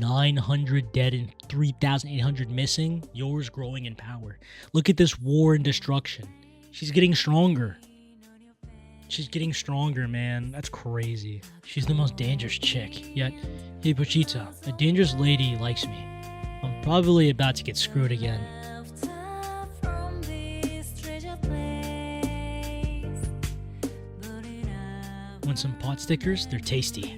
900 dead and 3,800 missing. Yoru's growing in power. Look at this war and destruction. She's getting stronger. She's getting stronger, man. That's crazy. She's the most dangerous chick. Yet, hey Pochita, a dangerous lady likes me. I'm probably about to get screwed again. Want some pot stickers? They're tasty.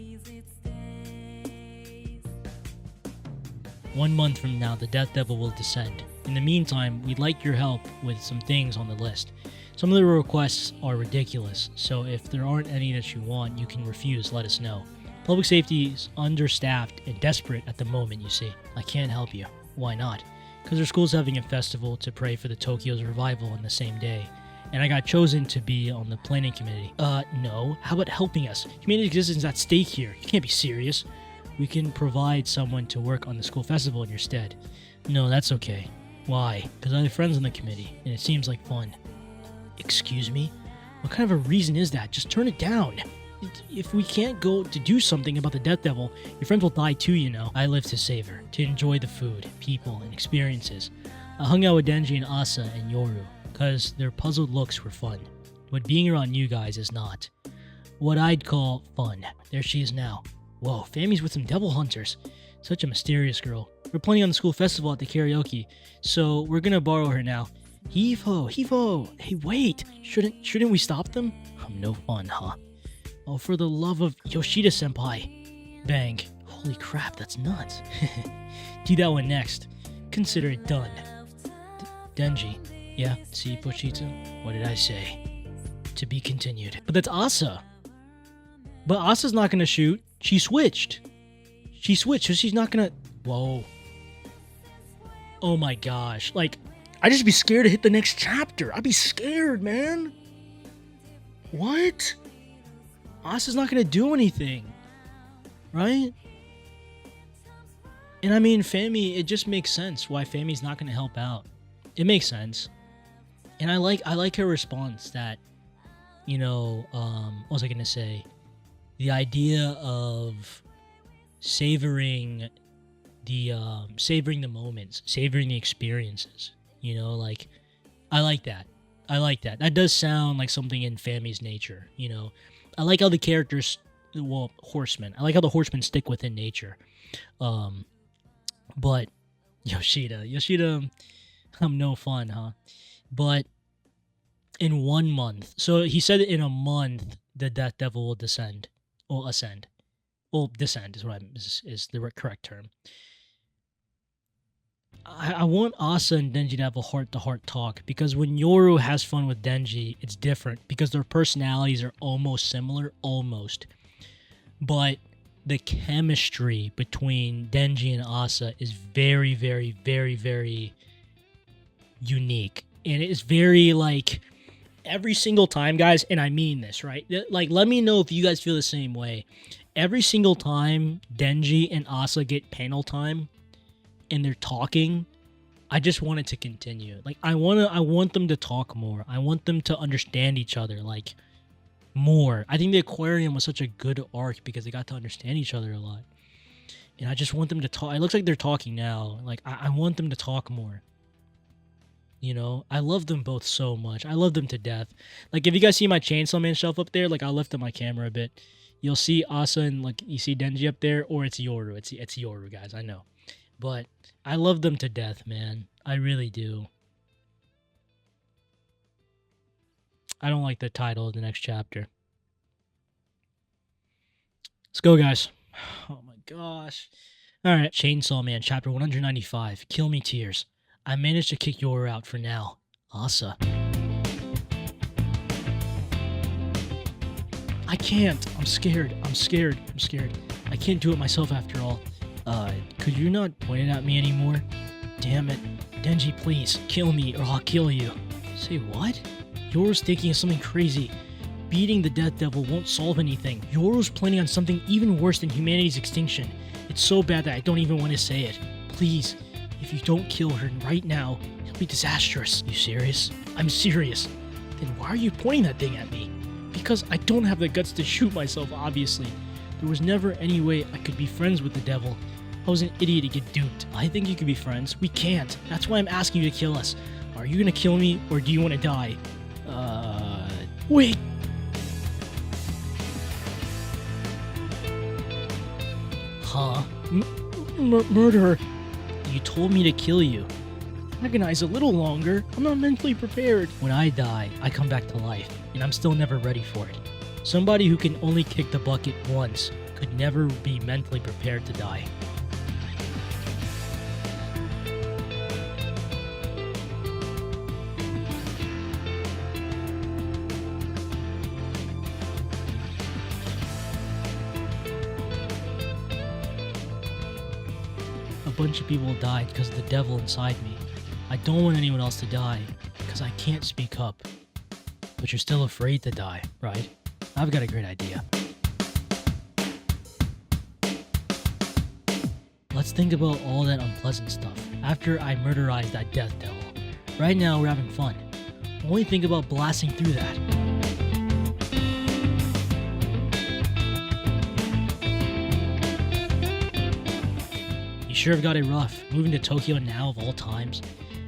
1 month from now, the Death Devil will descend. In the meantime, we'd like your help with some things on the list. Some of the requests are ridiculous, so if there aren't any that you want, you can refuse, let us know. Public safety is understaffed and desperate at the moment, you see. I can't help you. Why not? Because our school's having a festival to pray for the Tokyo's revival on the same day. And I got chosen to be on the planning committee. No. How about helping us? Humanity existence is at stake here. You can't be serious. We can provide someone to work on the school festival in your stead. No, that's okay. Why? Because I have friends on the committee, and it seems like fun. Excuse me? What kind of a reason is that? Just turn it down. If we can't go to do something about the Death Devil, your friends will die too, you know. I live to savor, to enjoy the food, people, and experiences. I hung out with Denji and Asa and Yoru, because their puzzled looks were fun. But being around you guys is not. What I'd call fun. There she is now. Whoa, Fami's with some devil hunters. Such a mysterious girl. We're planning on the school festival at the karaoke, so we're gonna borrow her now. Heave-ho, heave-ho. Hey, wait. Shouldn't we stop them? No fun, huh? Oh, for the love of Yoshida-senpai. Bang. Holy crap, that's nuts. Do that one next. Consider it done. Denji. Yeah, see, Pochita? What did I say? To be continued. But that's Asa. But Asa's not gonna shoot. She switched. She switched, so she's not gonna... Whoa. Oh my gosh. Like, I'd just be scared to hit the next chapter. I'd be scared, man. What? Asa's not gonna do anything. Right? And I mean, Fami, it just makes sense why Fami's not gonna help out. It makes sense. And I like her response that, you know, what was I gonna say? The idea of savoring the moments, savoring the experiences. You know, like, I like that. I like that. That does sound like something in Fami's nature, you know. I like how the characters, well, horsemen. I like how the horsemen stick within nature. But Yoshida, I'm no fun, huh? But in 1 month, so he said in a month the Death Devil will descend, or ascend. Well, descend is what is the correct term. I want Asa and Denji to have a heart-to-heart talk, because when Yoru has fun with Denji, it's different, because their personalities are almost similar, almost. But the chemistry between Denji and Asa is very, very, very, very unique. And it's very, like, every single time, guys, and I mean this, right? Like, let me know if you guys feel the same way. Every single time Denji and Asa get panel time, and they're talking, I just want it to continue. Like, I want them to talk more. I want them to understand each other, like, more. I think the aquarium was such a good arc because they got to understand each other a lot. And I just want them to talk. It looks like they're talking now. Like, I want them to talk more. You know, I love them both so much. I love them to death. Like, if you guys see my Chainsaw Man shelf up there, like, I'll lift up my camera a bit. You'll see Asa and, like, you see Denji up there, or it's Yoru. It's Yoru, guys. I know. But I love them to death, man. I really do. I don't like the title of the next chapter. Let's go, guys. Oh my gosh. Alright, Chainsaw Man, chapter 195. Kill me tears. I managed to kick Yoru out for now. Asa. I can't. I'm scared. I can't do it myself after all. Could you not point it at me anymore? Damn it. Denji, please, kill me or I'll kill you. Say what? Yoru's thinking of something crazy. Beating the Death Devil won't solve anything. Yoru's planning on something even worse than humanity's extinction. It's so bad that I don't even want to say it. Please, if you don't kill her right now, it'll be disastrous. You serious? I'm serious. Then why are you pointing that thing at me? Because I don't have the guts to shoot myself, obviously. There was never any way I could be friends with the devil. I was an idiot to get duped. I think you could be friends. We can't. That's why I'm asking you to kill us. Are you gonna kill me, or do you want to die? Wait. Huh? Murderer. You told me to kill you. Agonize a little longer. I'm not mentally prepared. When I die, I come back to life, and I'm still never ready for it. Somebody who can only kick the bucket once could never be mentally prepared to die. bunch of people died because of the devil inside me. I don't want anyone else to die because I can't speak up. But you're still afraid to die, right? I've got a great idea. Let's think about all that unpleasant stuff after I murderized that death devil. Right now, we're having fun. Only think about blasting through that. You sure have got it rough, moving to Tokyo now of all times.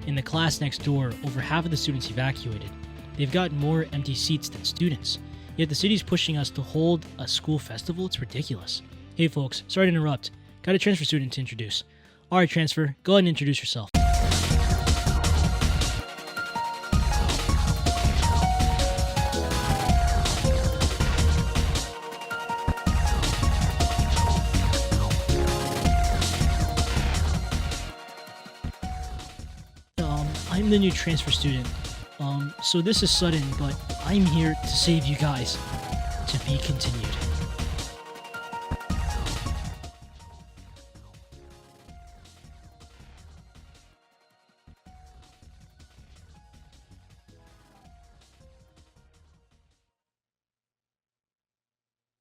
In the class next door, over half of the students evacuated. They've got more empty seats than students. Yet the city's pushing us to hold a school festival? It's ridiculous. Hey folks, sorry to interrupt. Got a transfer student to introduce. Alright, transfer, go ahead and introduce yourself. I'm the new transfer student. So this is sudden, but I'm here to save you guys. To be continued.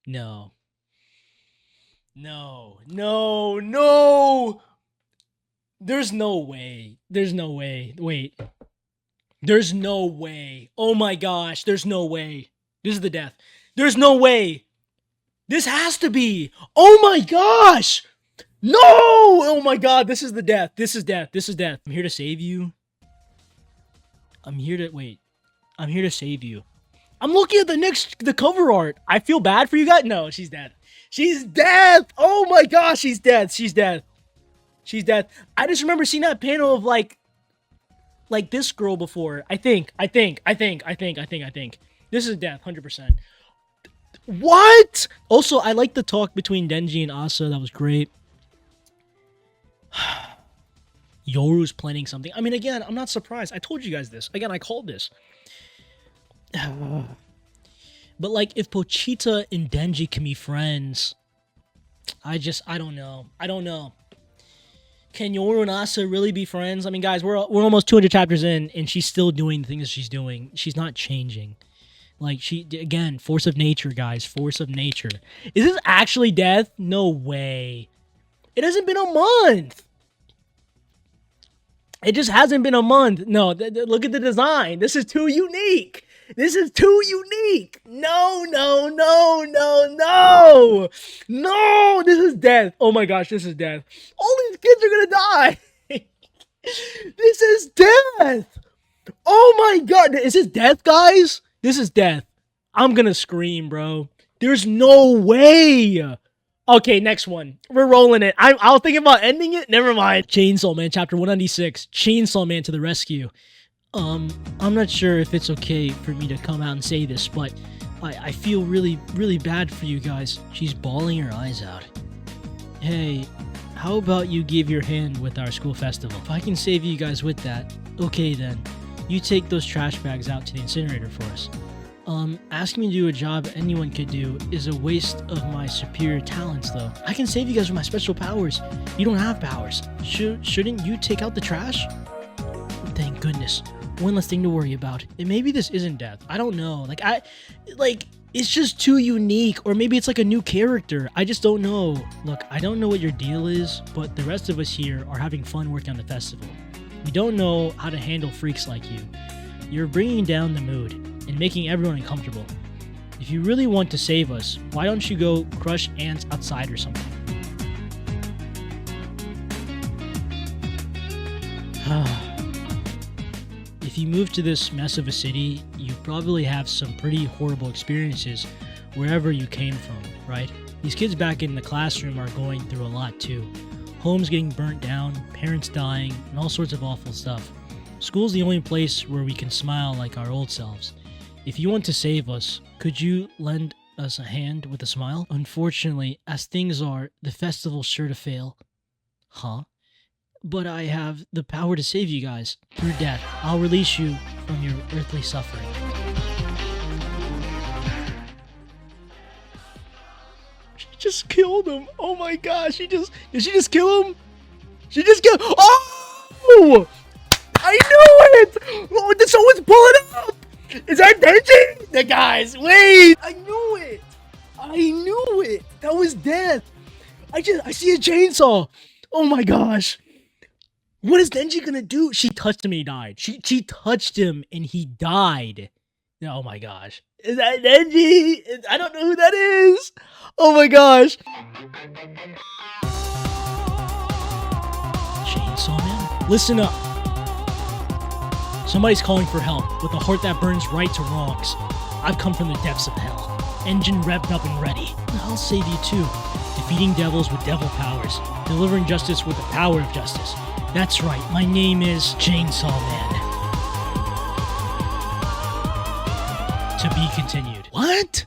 No. No. No. No! There's no way. There's no way. Wait. There's no way. Oh my gosh. There's no way. This is the death. There's no way. This has to be. Oh my gosh. No. Oh my god. This is the death. This is death. This is death. I'm here to save you. I'm here to... Wait. I'm here to save you. I'm looking at the cover art. I feel bad for you guys. No, she's dead. She's dead. Oh my gosh. She's dead. She's dead. She's dead. I just remember seeing that panel of like this girl before. I think. This is death, 100%. What? Also, I like the talk between Denji and Asa. That was great. Yoru's planning something. I mean, again, I'm not surprised. I told you guys this. Again, I called this. But like, if Pochita and Denji can be friends, I don't know. I don't know. Can Yoru and Asa really be friends? I mean, guys, we're almost 200 chapters in, and she's still doing the things she's doing. She's not changing. Like, again, force of nature, guys. Force of nature. Is this actually death? No way. It hasn't been a month. It just hasn't been a month. No, look at the design. This is too unique. This is too unique. No. No, this is death. Oh my gosh, this is death. All these kids are gonna die. This is death. Oh my god. Is this death, guys? This is death. I'm gonna scream, bro. There's no way. Okay, next one. We're rolling it. I was thinking about ending it. Never mind. Chainsaw Man, chapter 196. Chainsaw Man to the rescue. I'm not sure if it's okay for me to come out and say this, but I feel really, really bad for you guys. She's bawling her eyes out. Hey, how about you give your hand with our school festival? If I can save you guys with that, okay then. You take those trash bags out to the incinerator for us. Asking me to do a job anyone could do is a waste of my superior talents, though. I can save you guys with my special powers. You don't have powers. Shouldn't you take out the trash? Thank goodness. One less thing to worry about. And maybe this isn't death. I don't know. It's just too unique. Or maybe it's like a new character. I just don't know. Look, I don't know what your deal is, but the rest of us here are having fun working on the festival. We don't know how to handle freaks like you. You're bringing down the mood and making everyone uncomfortable. If you really want to save us, why don't you go crush ants outside or something? If you move to this mess of a city, you probably have some pretty horrible experiences wherever you came from, right? These kids back in the classroom are going through a lot too. Homes getting burnt down, parents dying, and all sorts of awful stuff. School's the only place where we can smile like our old selves. If you want to save us, could you lend us a hand with a smile? Unfortunately, as things are, the festival's sure to fail. Huh? But I have the power to save you guys. Through death, I'll release you from your earthly suffering. She just killed him. Oh my gosh, did she just kill him? She just killed. Oh! I knew it! Oh, someone's pulling up! Is that Denji? The guys, wait! I knew it! I knew it! That was death! I see a chainsaw! Oh my gosh! What is Denji gonna do? She touched him and he died. She touched him and he died. Oh my gosh. Is that Denji? I don't know who that is! Oh my gosh! Chainsaw Man? Listen up. Somebody's calling for help, with a heart that burns right to wrongs. I've come from the depths of hell. Engine revved up and ready. I'll save you too. Defeating devils with devil powers. Delivering justice with the power of justice. That's right, my name is Chainsaw Man. To be continued. What?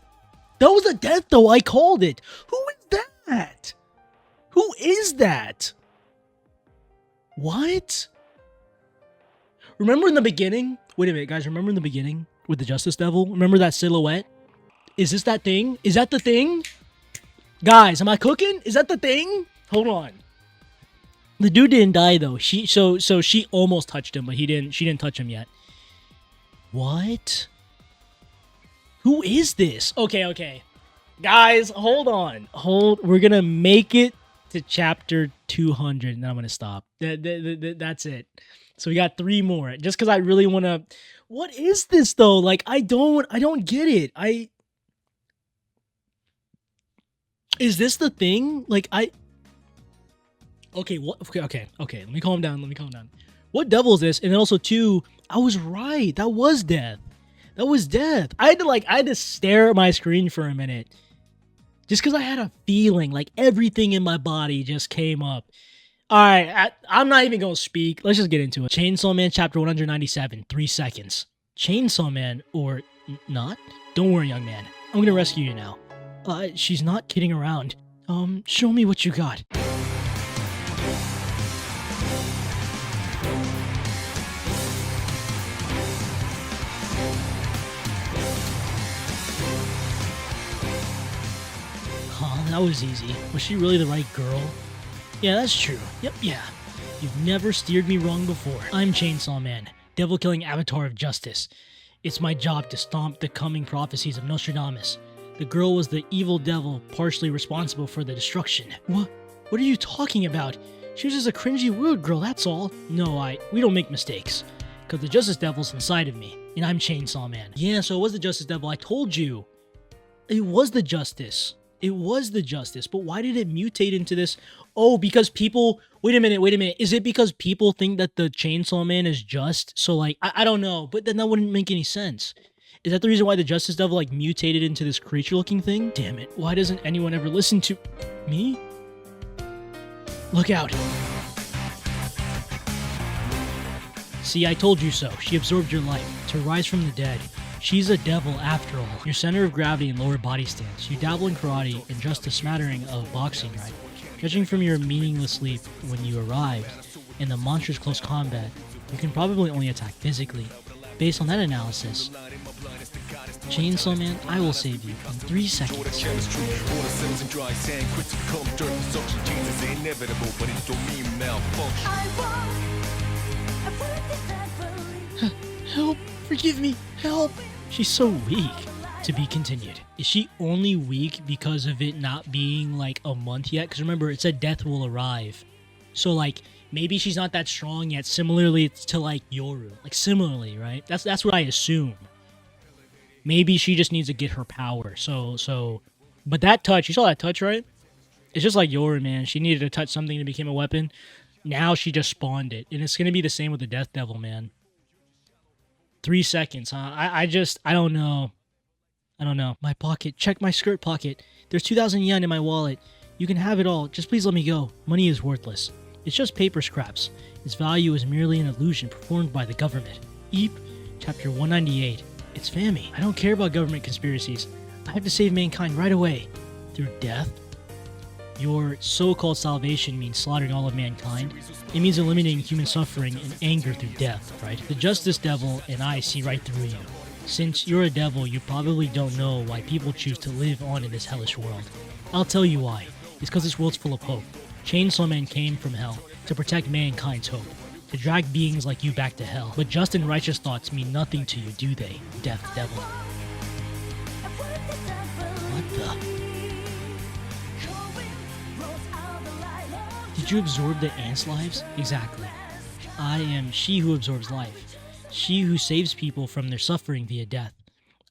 That was a death though, I called it. Who is that? Who is that? What? Remember in the beginning? Wait a minute, guys. Remember in the beginning with the Justice Devil? Remember that silhouette? Is this that thing? Is that the thing? Guys, am I cooking? Is that the thing? Hold on. The dude didn't die though. So she almost touched him, but she didn't touch him yet. What? Who is this? Okay. Guys, hold on. We're gonna make it to chapter 200, and then I'm gonna stop. That's it. So we got 3 more. Just because I really want to... What is this, though? Like, I don't get it. Is this the thing? Like, Okay, what? Okay. Let me calm down. What devil is this? And then also, 2, I was right. That was death. I had to stare at my screen for a minute. Just because I had a feeling, like, everything in my body just came up. Alright, I'm not even going to speak. Let's just get into it. Chainsaw Man chapter 197, 3 seconds. Chainsaw Man, or not? Don't worry, young man. I'm going to rescue you now. She's not kidding around. Show me what you got. Huh, that was easy. Was she really the right girl? Yeah, that's true. Yep, yeah. You've never steered me wrong before. I'm Chainsaw Man, devil-killing avatar of justice. It's my job to stomp the coming prophecies of Nostradamus. The girl was the evil devil partially responsible for the destruction. What are you talking about? She was just a cringy rude girl, that's all. No, we don't make mistakes. Because the Justice Devil's inside of me, and I'm Chainsaw Man. Yeah, so it was the Justice Devil, I told you. It was the Justice. But why did it mutate into this? Oh, because people... Wait a minute. Is it because people think that the Chainsaw Man is just? So, like, I don't know. But then that wouldn't make any sense. Is that the reason why the Justice Devil, like, mutated into this creature-looking thing? Damn it. Why doesn't anyone ever listen to... me? Look out. See, I told you so. She absorbed your life. To rise from the dead. She's a devil after all. Your center of gravity and lower body stance. You dabble in karate and just a smattering of boxing, right? Judging from your meaningless sleep when you arrived and the monstrous close combat, you can probably only attack physically. Based on that analysis, Chainsaw Man, I will save you in 3 seconds. Help! Forgive me! Help! She's so weak. To be continued. Is she only weak because of it not being like a month yet? Because remember, it said death will arrive. So like, maybe she's not that strong yet. Similarly, it's to like Yoru. Like similarly, right? That's what I assume. Maybe she just needs to get her power. But that touch, you saw that touch, right? It's just like Yoru, man. She needed to touch something to become a weapon. Now she just spawned it. And it's going to be the same with the Death Devil, man. 3 seconds, huh? I don't know. My pocket. Check my skirt pocket. There's 2,000 yen in my wallet. You can have it all. Just please let me go. Money is worthless. It's just paper scraps. Its value is merely an illusion performed by the government. Eep, chapter 198. It's Fami. I don't care about government conspiracies. I have to save mankind right away. Through death? Your so-called salvation means slaughtering all of mankind. It means eliminating human suffering and anger through death, right? The Justice Devil and I see right through you. Since you're a devil, you probably don't know why people choose to live on in this hellish world. I'll tell you why. It's because this world's full of hope. Chainsaw Man came from hell. to protect mankind's hope, to drag beings like you back to hell. But just and righteous thoughts mean nothing to you, do they, Death Devil? What the? Did you absorb the ants' lives? Exactly. I am she who absorbs life, she who saves people from their suffering via death.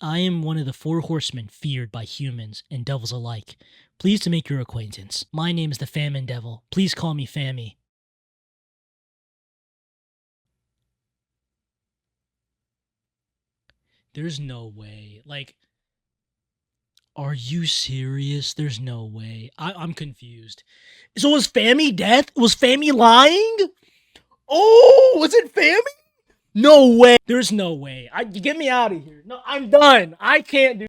I am one of the 4 horsemen feared by humans and devils alike. Pleased to make your acquaintance. My name is the Famine Devil. Please call me Fammy. There's no way. Like, are you serious? There's no way. I'm confused. So was Fammy death? Was Fammy lying? Oh, was it Fammy? No way. There's no way. Get me out of here. No, I'm done. I can't do.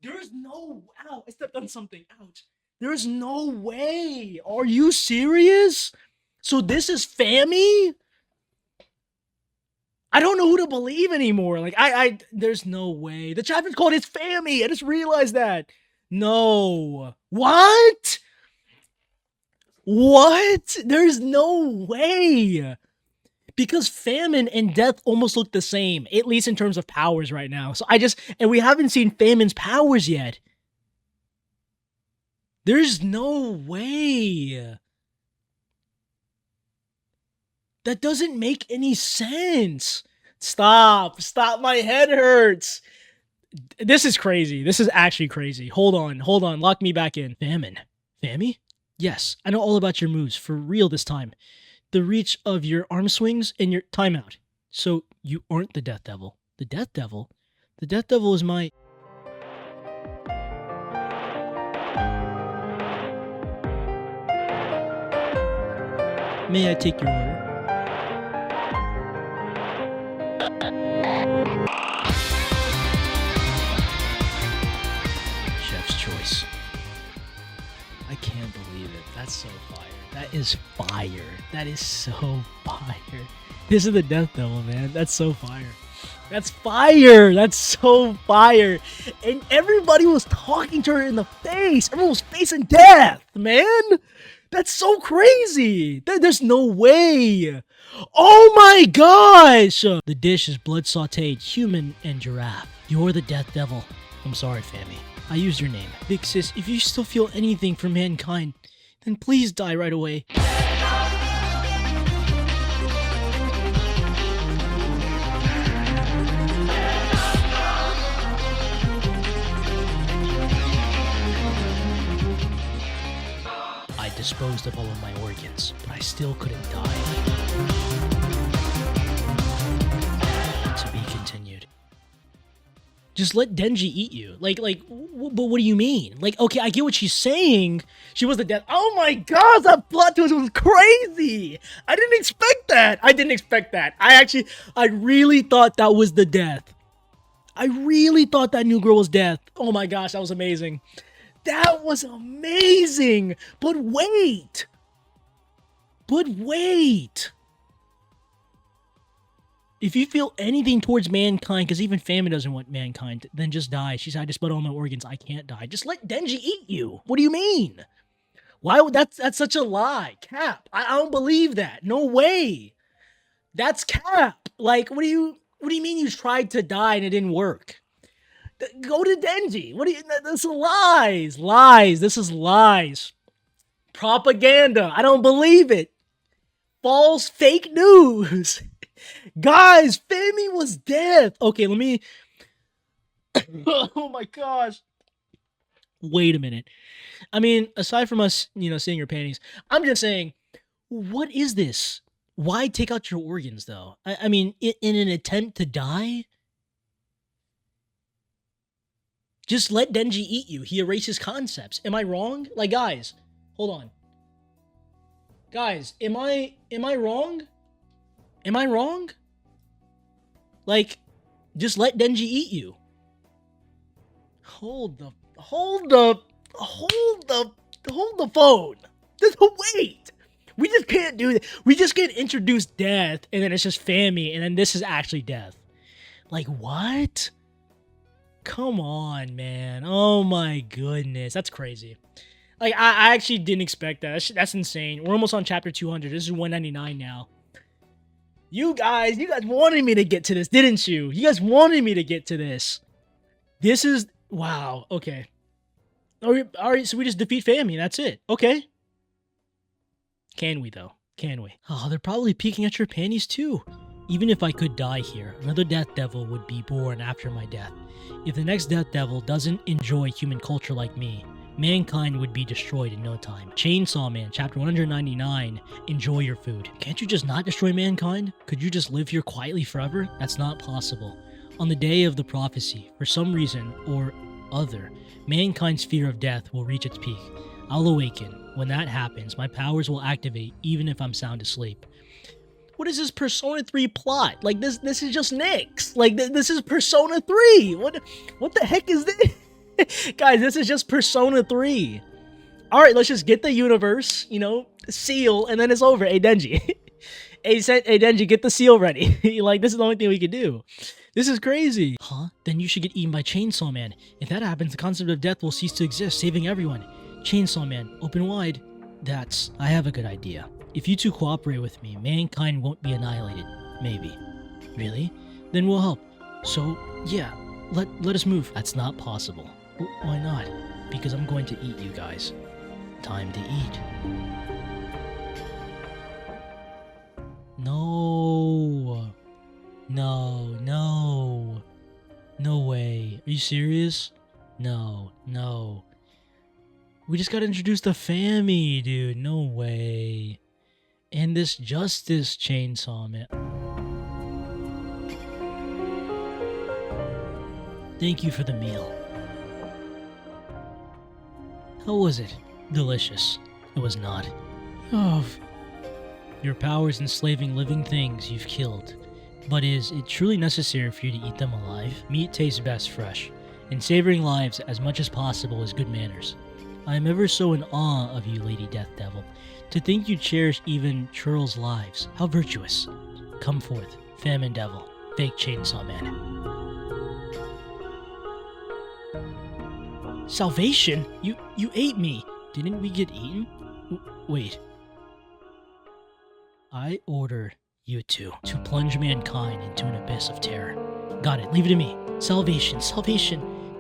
There's no. Ow, I stepped on something. Ouch. There's no way. Are you serious? So this is Fammy? I don't know who to believe anymore. Like, there's no way. The chapter's called It's Fammy. I just realized that. No. What? What? There's no way. Because famine and death almost look the same, at least in terms of powers right now. So and we haven't seen famine's powers yet. There's no way. That doesn't make any sense. Stop, my head hurts. This is crazy. This is actually crazy. Hold on, lock me back in. Fammy? Yes, I know all about your moves, for real this time. The reach of your arm swings and your timeout. So you aren't the Death Devil. The Death Devil? The Death Devil is my... May I take your order? Chef's choice. I can't believe it. That's so fire. That is fire. That is so fire. This is the Death Devil, man. That's so fire. That's fire. That's so fire. And everybody was talking to her in the face. Everyone was facing death, man. That's so crazy. There's no way. Oh my gosh. The dish is blood sauteed, human and giraffe. You're the Death Devil. I'm sorry, Fammy. I used your name. Big sis, if you still feel anything for mankind, then please die right away. I disposed of all of my organs, but I still couldn't die. To be continued. Just let Denji eat you. But what do you mean? Like, okay, I get what she's saying. She was the death. Oh my gosh, that plot twist was crazy. I didn't expect that. I really thought that was the death. I really thought that new girl was death. Oh my gosh, that was amazing. That was amazing. But wait. If you feel anything towards mankind, because even famine doesn't want mankind, then just die. She said, I just spent all my organs. I can't die. Just let Denji eat you. What do you mean? Why would that's such a lie? Cap. I don't believe that. No way. That's cap. Like, what do you mean you tried to die and it didn't work? Go to Denji. This is lies. This is lies. Propaganda. I don't believe it. False fake news. Guys, Fammy was death. Okay, let me... Oh my gosh. Wait a minute. I mean, aside from us, seeing your panties, I'm just saying, what is this? Why take out your organs, though? I mean, in an attempt to die? Just let Denji eat you. He erases concepts. Am I wrong? Like, guys, hold on. Guys, am I wrong? Am I wrong? Like, just let Denji eat you. Hold the phone. Wait. We just can't do that. We just can't introduce death, and then it's just Fammy, and then this is actually death. Like, what? Come on, man. Oh my goodness. That's crazy. Like, I actually didn't expect that. That's insane. We're almost on chapter 200. This is 199 now. You guys wanted me to get to this, didn't you? You guys wanted me to get to this. This is... Wow, okay. Alright, so we just defeat Fami, that's it. Okay. Can we, though? Can we? Oh, they're probably peeking at your panties, too. Even if I could die here, another Death Devil would be born after my death. If the next Death Devil doesn't enjoy human culture like me, mankind would be destroyed in no time. Chainsaw Man, chapter 199, enjoy your food. Can't you just not destroy mankind? Could you just live here quietly forever? That's not possible. On the day of the prophecy, for some reason or other, mankind's fear of death will reach its peak. I'll awaken. When that happens, my powers will activate even if I'm sound asleep. What is this Persona 3 plot? Like, this is just Nyx. Like, this is Persona 3. What the heck is this? Guys, this is just Persona 3. Alright, let's just get the universe, you know, seal, and then it's over. Hey, Denji. Hey, Denji, get the seal ready. Like, this is the only thing we can do. This is crazy. Huh? Then you should get eaten by Chainsaw Man. If that happens, the concept of death will cease to exist, saving everyone. Chainsaw Man, open wide. I have a good idea. If you two cooperate with me, mankind won't be annihilated. Maybe. Really? Then we'll help. So, yeah, let us move. That's not possible. Why not? Because I'm going to eat you guys. Time to eat. No. No. No way. Are you serious? No. We just got introduced to Fami, dude. No way. And this Justice Chainsaw Man. Thank you for the meal. How was it? Delicious. It was not. Oh. Your powers enslaving living things you've killed. But is it truly necessary for you to eat them alive? Meat tastes best fresh, and savoring lives as much as possible is good manners. I am ever so in awe of you, Lady Death Devil. To think you cherish even churls' lives. How virtuous. Come forth, Famine Devil, fake Chainsaw Man. Salvation? You ate me. Didn't we get eaten? Wait. I order you two to plunge mankind into an abyss of terror. Got it. Leave it to me. Salvation.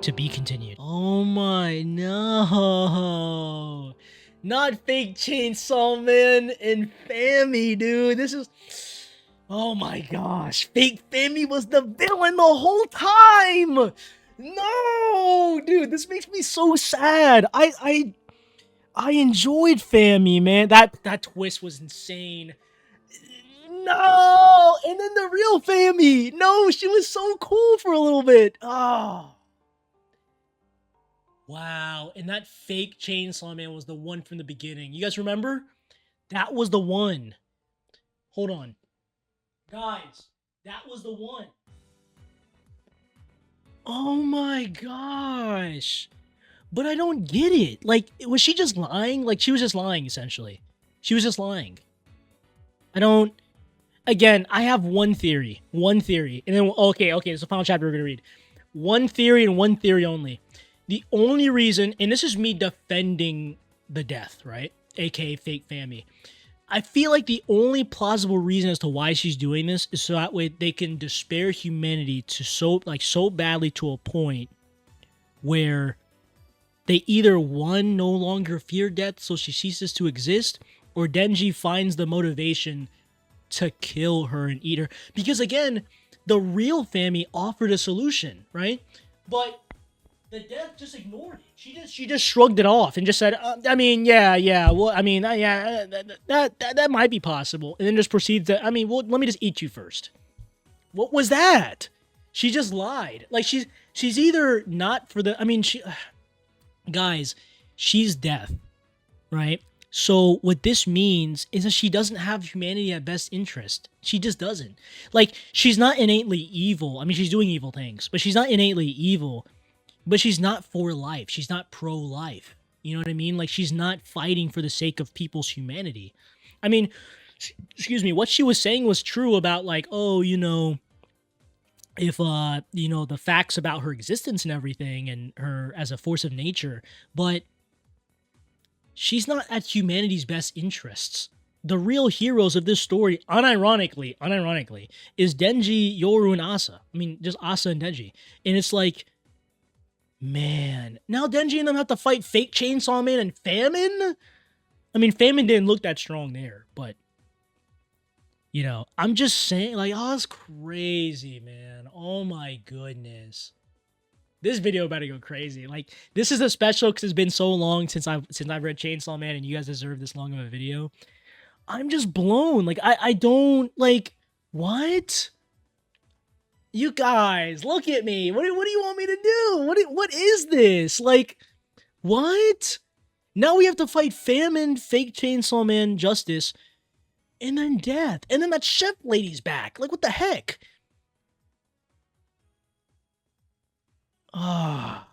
To be continued. Oh my, no. Not fake Chainsaw Man and Fami, dude. This is... Oh my gosh. Fake Fami was the villain the whole time. No, dude. This makes me so sad. I enjoyed Fami, man. That twist was insane. No! And then the real Fami. No, she was so cool for a little bit. Oh. Wow, and that fake Chainsaw Man was the one from the beginning. You guys remember? That was the one. Hold on. Guys, that was the one. Oh my gosh. But I don't get it. Like, was she just lying? Like, she was just lying, essentially. She was just lying. Again, I have one theory. And then, okay, it's the final chapter we're going to read. One theory and one theory only. The only reason, and this is me defending the death, right? AKA fake Fami. I feel like the only plausible reason as to why she's doing this is so that way they can despair humanity to so badly to a point where they either, one, no longer fear death so she ceases to exist, or Denji finds the motivation to kill her and eat her. Because again, the real Fami offered a solution, right? But the death just ignored it. She just shrugged it off and just said, that might be possible. And then just proceeds to, let me just eat you first. What was that? She just lied. Like, she's either not for the, guys, she's death, right? So what this means is that she doesn't have humanity at best interest. She just doesn't. Like, she's not innately evil. She's doing evil things, but she's not innately evil. But she's not for life. She's not pro-life. You know what I mean? Like, she's not fighting for the sake of people's humanity. Excuse me, what she was saying was true about, like, if, the facts about her existence and everything and her as a force of nature. But she's not at humanity's best interests. The real heroes of this story, unironically, is Denji, Yoru, and Asa. I mean, just Asa and Denji. And it's like, man, now Denji and them have to fight fake Chainsaw Man and Famine? I mean, Famine didn't look that strong there, but, you know, I'm just saying, like, oh, it's crazy, man. Oh my goodness. This video about to go crazy. Like, this is a special because it's been so long since I've read Chainsaw Man, and you guys deserve this long of a video. I'm just blown. Like, I don't, like, what? You guys, look at me. What do you want me to do? What is this? Like, what? Now we have to fight Famine, fake Chainsaw Man, Justice, and then Death. And then that chef lady's back. Like, what the heck? Ah.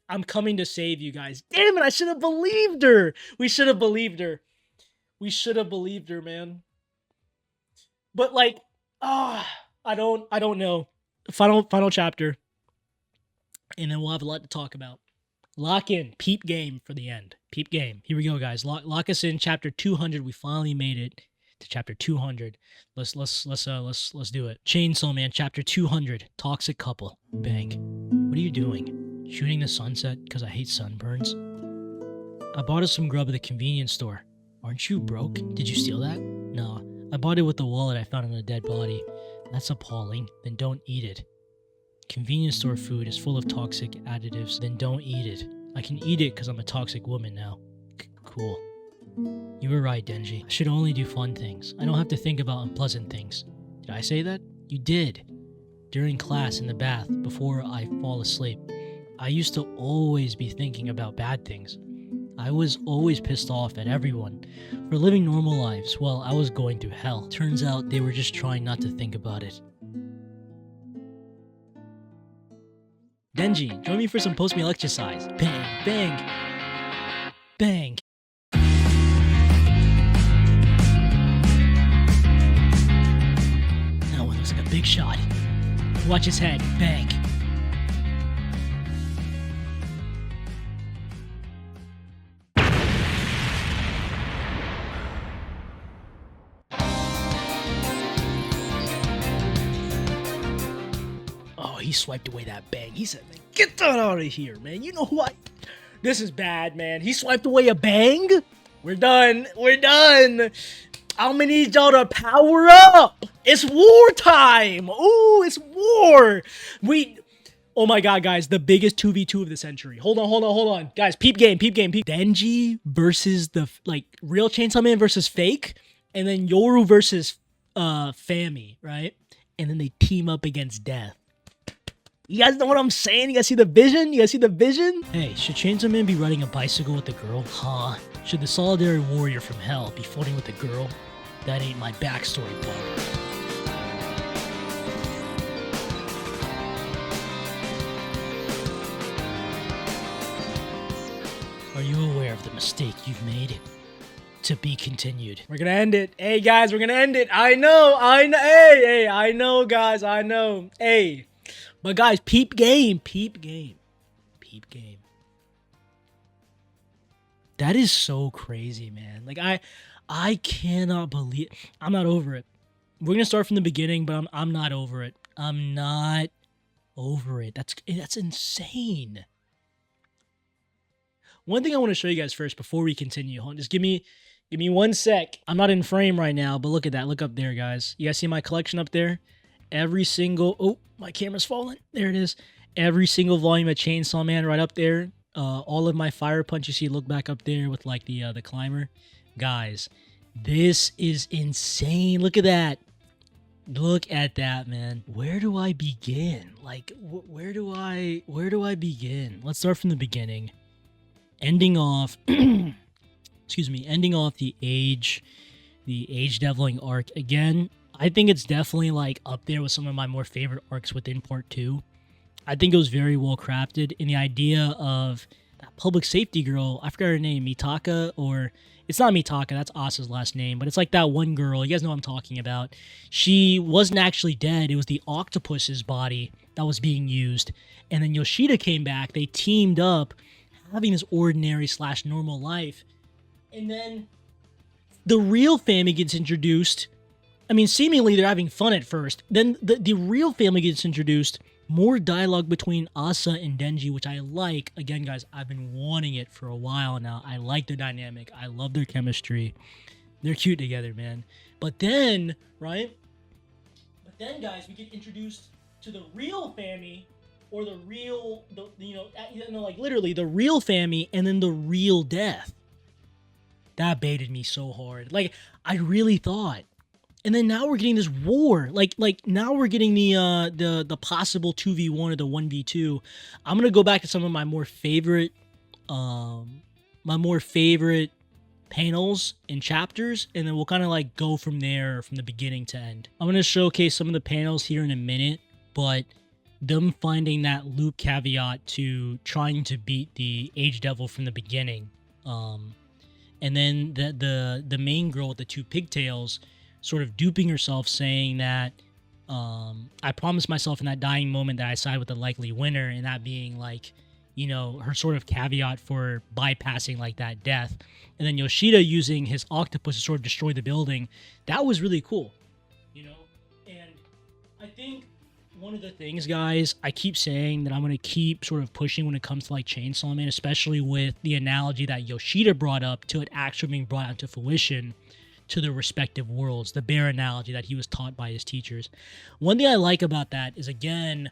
I'm coming to save you guys. Damn it, I should have believed her. We should have believed her. We should have believed her, man. But like, I don't know. Final chapter. And then we'll have a lot to talk about. Lock in. Peep game for the end. Peep game. Here we go, guys. Lock us in. Chapter 200. We finally made it to chapter 200. Let's do it. Chainsaw Man, chapter 200. Toxic couple. Bang. What are you doing? Shooting the sunset because I hate sunburns? I bought us some grub at the convenience store. Aren't you broke? Did you steal that? No. I bought it with the wallet I found on a dead body. That's appalling. Then don't eat it. Convenience store food is full of toxic additives. Then don't eat it. I can eat it because I'm a toxic woman now. Cool. You were right, Denji. I should only do fun things. I don't have to think about unpleasant things. Did I say that? You did. During class in the bath, before I fall asleep, I used to always be thinking about bad things. I was always pissed off at everyone for living normal lives while I was going through hell. Turns out they were just trying not to think about it. Denji, join me for some post-meal exercise. Bang, bang, bang. That one looks like a big shot. Watch his head. Bang. He swiped away that bang. He said, man, get that out of here, man. You know what? This is bad, man. He swiped away a bang? We're done. We're done. I'm gonna need y'all to power up. It's wartime. Ooh, it's war. Oh my god, guys. The biggest 2v2 of the century. Hold on. Guys, peep game. Denji versus the, like, real Chainsaw Man versus fake. And then Yoru versus Fami, right? And then they team up against Death. You guys know what I'm saying? You guys see the vision? Hey, should Chainsaw Man be riding a bicycle with a girl? Huh? Should the solitary warrior from hell be floating with a girl? That ain't my backstory, bud. Are you aware of the mistake you've made? To be continued. We're gonna end it. Hey, guys, we're gonna end it. I know. Hey, I know, guys. I know. Hey. But guys, peep game. That is so crazy, man. Like, I cannot believe, I'm not over it. We're gonna start from the beginning, but I'm not over it. I'm not over it. That's insane. One thing I want to show you guys first before we continue. Hold on, just give me 1 sec. I'm not in frame right now, but look at that. Look up there, guys. You guys see my collection up there? Every single, oh, my camera's falling. There it is. Every single volume of Chainsaw Man right up there. All of my Fire Punch, you see, look back up there with like the climber. Guys, this is insane. Look at that. Look at that, man. Where do I begin? Like, where do I begin? Let's start from the beginning. Ending off, excuse me, ending off the age deviling arc again. I think it's definitely like up there with some of my more favorite arcs within Part 2. I think it was very well crafted in the idea of that public safety girl. I forgot her name, Mitaka, or it's not Mitaka, that's Asa's last name, but it's like that one girl. You guys know what I'm talking about. She wasn't actually dead. It was the octopus's body that was being used. And then Yoshida came back. They teamed up, having this ordinary / normal life. And then the real family gets introduced. I mean, seemingly they're having fun at first. Then the real family gets introduced. More dialogue between Asa and Denji, which I like. Again, guys, I've been wanting it for a while now. I like their dynamic. I love their chemistry. They're cute together, man. But then, right? But then, guys, we get introduced to the real family, or the real, like literally the real family, and then the real death. That baited me so hard. Like, I really thought. And then now we're getting this war. Like now we're getting the possible 2v1 or the 1v2. I'm gonna go back to some of my more favorite panels and chapters, and then we'll kind of like go from there, from the beginning to end. I'm gonna showcase some of the panels here in a minute, but them finding that loop caveat to trying to beat the Age Devil from the beginning, and then the main girl with the 2 pigtails sort of duping herself, saying that I promised myself in that dying moment that I side with the likely winner, and that being like, her sort of caveat for bypassing like that death. And then Yoshida using his octopus to sort of destroy the building. That was really cool, and I think one of the things, guys, I keep saying that I'm going to keep sort of pushing when it comes to like Chainsaw Man, especially with the analogy that Yoshida brought up to it actually being brought into fruition to the respective worlds, the bear analogy that he was taught by his teachers. One thing I like about that is, again,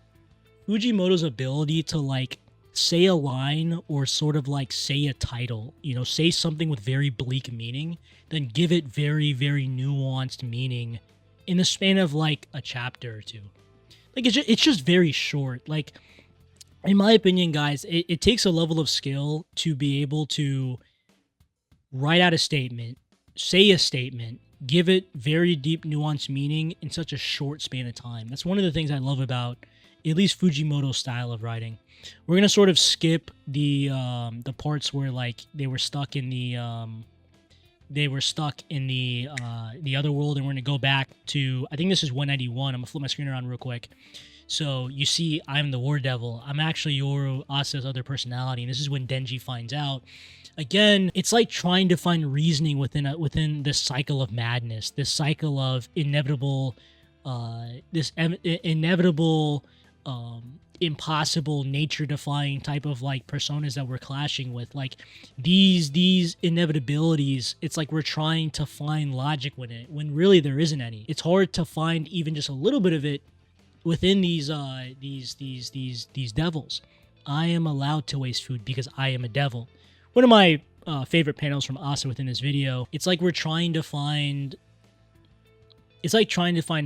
Fujimoto's ability to like say a line or sort of like say a title, say something with very bleak meaning, then give it very, very nuanced meaning in the span of like a chapter or two. Like, it's just very short. Like, in my opinion, guys, it takes a level of skill to be able to write out a statement, say a statement, give it very deep, nuanced meaning in such a short span of time. That's one of the things I love about at least Fujimoto's style of writing. We're gonna sort of skip the parts where like they were stuck in the other world, and we're gonna go back to, I think this is 191. I'm gonna flip my screen around real quick. So you see, I'm the War Devil. I'm actually Yoru, Asa's other personality, and this is when Denji finds out. Again, it's like trying to find reasoning within this cycle of madness, this cycle of inevitable, impossible, nature-defying type of like personas that we're clashing with. Like these inevitabilities, it's like we're trying to find logic with it when really there isn't any. It's hard to find even just a little bit of it within these devils. I am allowed to waste food because I am a devil. One of my favorite panels from Asa within this video, it's like trying to find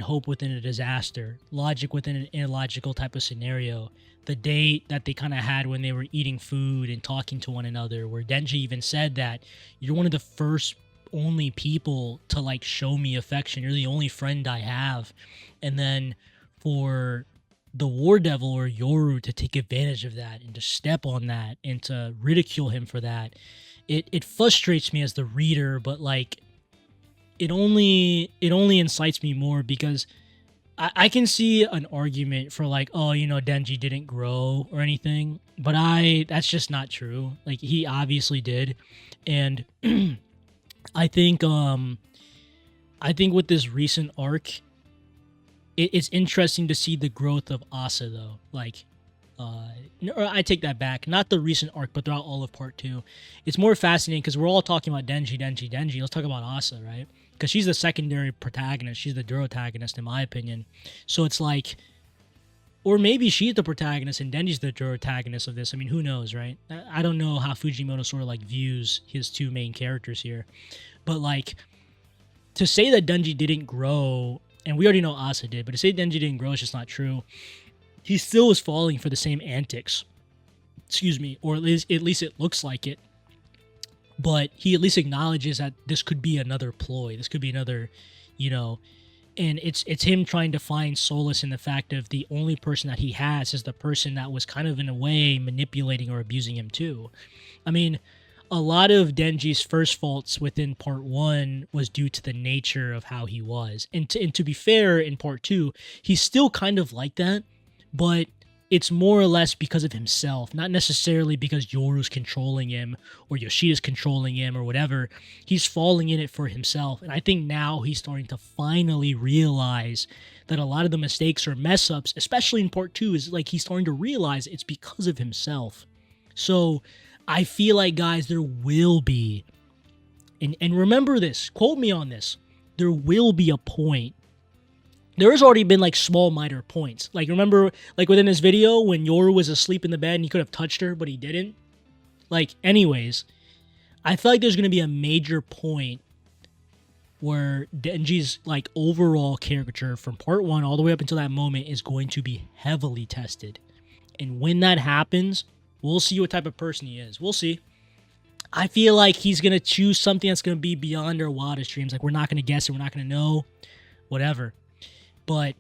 hope within a disaster, logic within an illogical type of scenario. The date that they kind of had when they were eating food and talking to one another, where Denji even said that you're one of the first only people to like show me affection. You're the only friend I have. And then for the War Devil or Yoru to take advantage of that and to step on that and to ridicule him for that, it frustrates me as the reader, but like it only incites me more because I can see an argument for like, oh, Denji didn't grow or anything, but that's just not true. Like, he obviously did. And I think with this recent arc, it's interesting to see the growth of Asa, though. Like, I take that back. Not the recent arc, but throughout all of part 2. It's more fascinating because we're all talking about Denji. Let's talk about Asa, right? Because she's the secondary protagonist. She's the protagonist, in my opinion. So it's like, or maybe she's the protagonist and Denji's the protagonist of this. I mean, who knows, right? I don't know how Fujimoto sort of like views his 2 main characters here. But like, to say that Denji didn't grow, and we already know Asa did, but to say Denji didn't grow is just not true. He still is falling for the same antics. Or at least it looks like it. But he at least acknowledges that this could be another ploy. This could be another, and it's him trying to find solace in the fact of the only person that he has is the person that was kind of in a way manipulating or abusing him too. I mean, a lot of Denji's first faults within part 1 was due to the nature of how he was. And to be fair, in part 2, he's still kind of like that, but it's more or less because of himself, not necessarily because Yoru's controlling him or Yoshida's controlling him or whatever. He's falling in it for himself. And I think now he's starting to finally realize that a lot of the mistakes or mess ups, especially in part 2, is like he's starting to realize it's because of himself. So I feel like, guys, there will be, and remember this, quote me on this, there will be a point. There has already been like small minor points. Like, remember, like within this video when Yoru was asleep in the bed and he could have touched her, but he didn't? Like, anyways, I feel like there's going to be a major point where Denji's like overall caricature from part 1 all the way up until that moment is going to be heavily tested. And when that happens, we'll see what type of person he is. We'll see. I feel like he's going to choose something that's going to be beyond our wildest dreams. Like, we're not going to guess it. We're not going to know. Whatever. But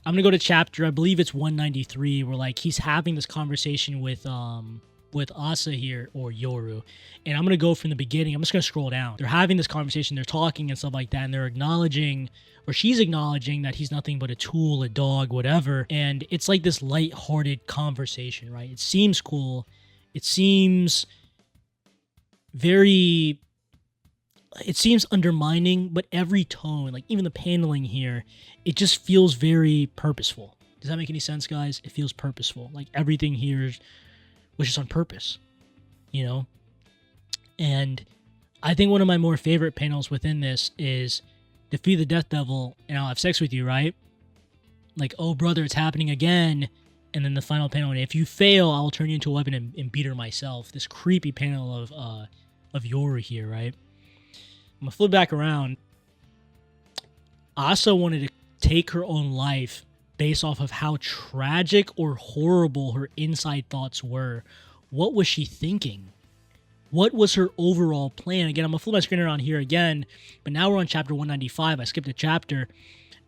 I'm going to go to chapter, I believe it's 193, where like he's having this conversation with Asa here, or Yoru. And I'm going to go from the beginning. I'm just going to scroll down. They're having this conversation. They're talking and stuff like that. And they're acknowledging, or she's acknowledging, that he's nothing but a tool, a dog, whatever. And it's like this light-hearted conversation, right? It seems cool. It seems very... It seems undermining, but every tone, like even the paneling here, it just feels very purposeful. Does that make any sense, guys? It feels purposeful. Like everything here was just on purpose, you know? And I think one of my more favorite panels within this is defeat the Death Devil and I'll have sex with you, right? Like, oh brother, it's happening again. And then the final panel, and if you fail, I'll turn you into a weapon and beat her myself. This creepy panel of Yoru here, right? I'm going to flip back around. Asa wanted to take her own life based off of how tragic or horrible her inside thoughts were. What was she thinking? What was her overall plan? Again, I'm going to flip my screen around here again, but now we're on chapter 195. I skipped a chapter,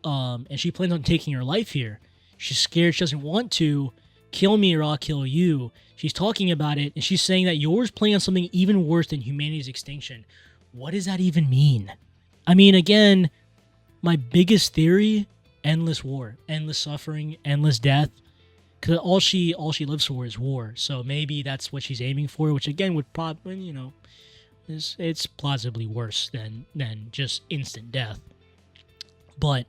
and she plans on taking her life here. She's scared. She doesn't want to. Kill me or I'll kill you. She's talking about it, and she's saying that yours playing on something even worse than humanity's extinction. What does that even mean? I mean, again, my biggest theory, endless war, endless suffering, endless death. Because all she lives for is war. So maybe that's what she's aiming for, which again would probably, you know, it's plausibly worse than just instant death. But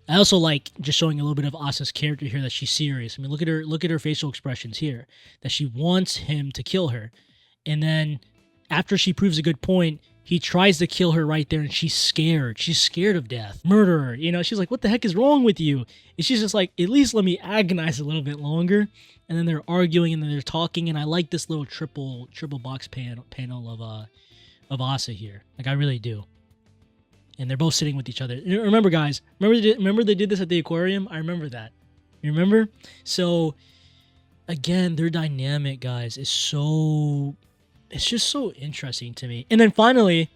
I also like just showing a little bit of Asa's character here, that she's serious. I mean, look at her facial expressions here, that she wants him to kill her. And then after she proves a good point, he tries to kill her right there, and she's scared. She's scared of death. Murderer. You know, she's like, what the heck is wrong with you? And she's just like, at least let me agonize a little bit longer. And then they're arguing, and then they're talking, and I like this little triple box panel of Asa here. Like, I really do. And they're both sitting with each other. Remember, guys, remember they did this at the aquarium? I remember that. You remember? So, again, their dynamic, guys, is so... It's just so interesting to me. And then finally,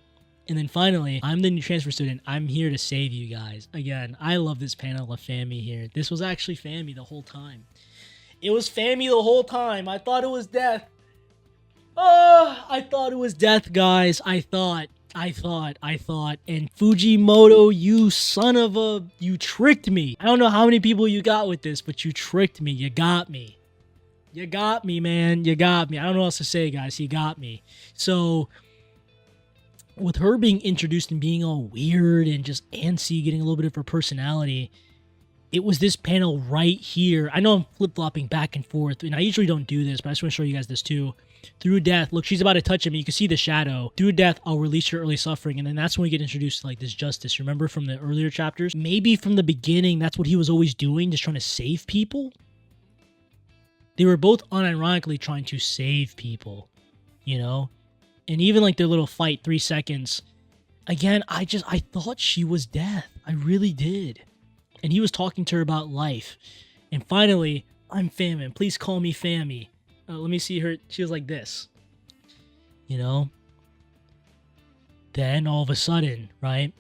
I'm the new transfer student. I'm here to save you guys. Again, I love this panel of Fami here. This was actually Fami the whole time. It was Fami the whole time. I thought it was death. Oh, I thought it was death, guys. I thought. And Fujimoto, you son of a... You tricked me. I don't know how many people you got with this, but you tricked me. You got me. You got me, man. You got me. I don't know what else to say, guys. You got me. So, with her being introduced and being all weird and just antsy, getting a little bit of her personality, it was this panel right here. I know I'm flip-flopping back and forth, and I usually don't do this, but I just want to show you guys this too. Through death, look, she's about to touch him. You can see the shadow. Through death, I'll release your early suffering. And then that's when we get introduced to like this justice. Remember from the earlier chapters? Maybe from the beginning, that's what he was always doing, just trying to save people. They were both unironically trying to save people, you know? And even like their little fight, 3 seconds. Again, I thought she was death. I really did. And he was talking to her about life. And finally, I'm Famine. Please call me Fammy. Let me see her. She was like this, you know? Then all of a sudden, right?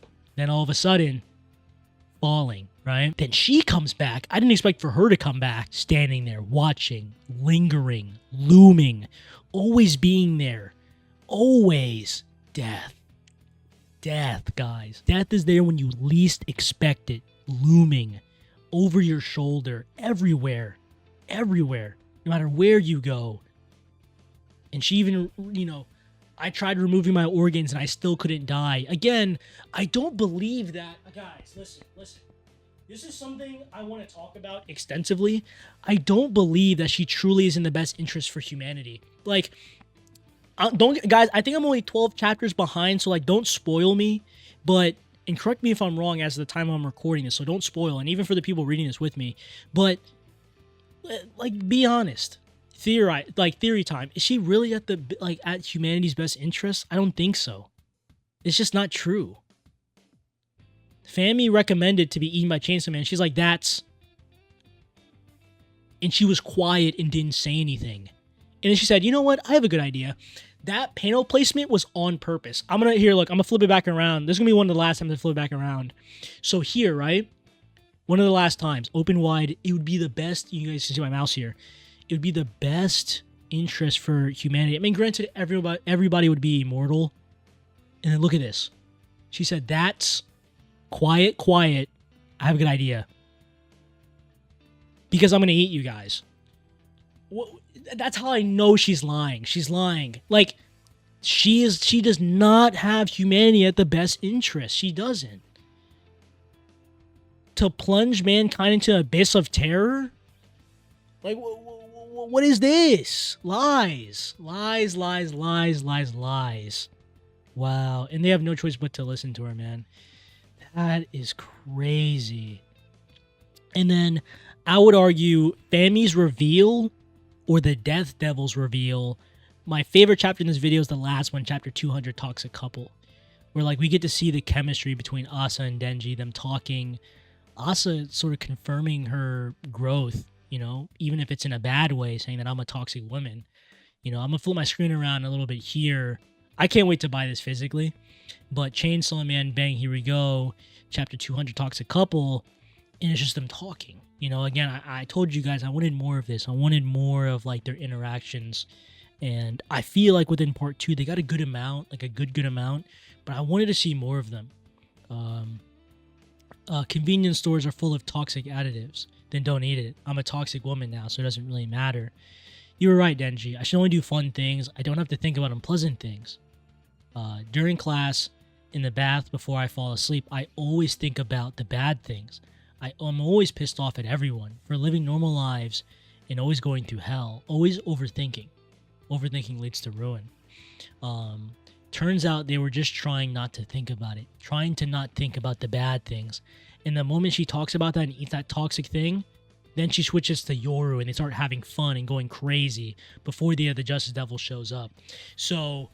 Falling, right? Then she comes back. I didn't expect for her to come back. Standing there, watching, lingering, looming, always being there. Always death. Death, guys. Death is there when you least expect it. Looming over your shoulder, everywhere. everywhere, no matter where you go. And she even, I tried removing my organs and I still couldn't die. Again, I don't believe that. Guys, listen. This is something I want to talk about extensively. I don't believe that she truly is in the best interest for humanity. Like, guys, I think I'm only 12 chapters behind, so like, don't spoil me. But, and correct me if I'm wrong as of the time I'm recording this, so don't spoil. And even for the people reading this with me, but like, be honest. Theory time. Is she really at humanity's best interest? I don't think so. It's just not true. Fami recommended to be eaten by Chainsaw Man. She's like, that's... And she was quiet and didn't say anything. And then she said, you know what? I have a good idea. That panel placement was on purpose. I'm going to flip it back around. This is going to be one of the last times I flip it back around. So here, right? One of the last times, open wide, it would be the best... You guys can see my mouse here. It would be the best interest for humanity. I mean, granted, everybody would be immortal. And then look at this. She said, that's... Quiet. I have a good idea. Because I'm going to eat you guys. That's how I know she's lying. She's lying. Like, she does not have humanity at the best interest. She doesn't. To plunge mankind into an abyss of terror? Like, what is this? Lies. Wow. And they have no choice but to listen to her, man. That is crazy. And then I would argue Fami's reveal or the Death Devil's reveal. My favorite chapter in this video is the last one, chapter 200, Toxic Couple. Where like we get to see the chemistry between Asa and Denji, them talking. Asa sort of confirming her growth, even if it's in a bad way, saying that I'm a toxic woman. I'm going to flip my screen around a little bit here. I can't wait to buy this physically. But Chainsaw Man, Bang, Here We Go, chapter 200, Toxic Couple, and it's just them talking. Again, I told you guys I wanted more of this. I wanted more of, like, their interactions. And I feel like within part 2, they got a good amount, like a good amount. But I wanted to see more of them. Convenience stores are full of toxic additives. Then don't eat it. I'm a toxic woman now, so it doesn't really matter. You were right, Denji. I should only do fun things. I don't have to think about unpleasant things. During class, in the bath, before I fall asleep, I always think about the bad things. I'm always pissed off at everyone for living normal lives and always going through hell. Always overthinking. Overthinking leads to ruin. Turns out they were just trying not to think about it. Trying to not think about the bad things. And the moment she talks about that and eats that toxic thing, then she switches to Yoru and they start having fun and going crazy before the Justice Devil shows up. So...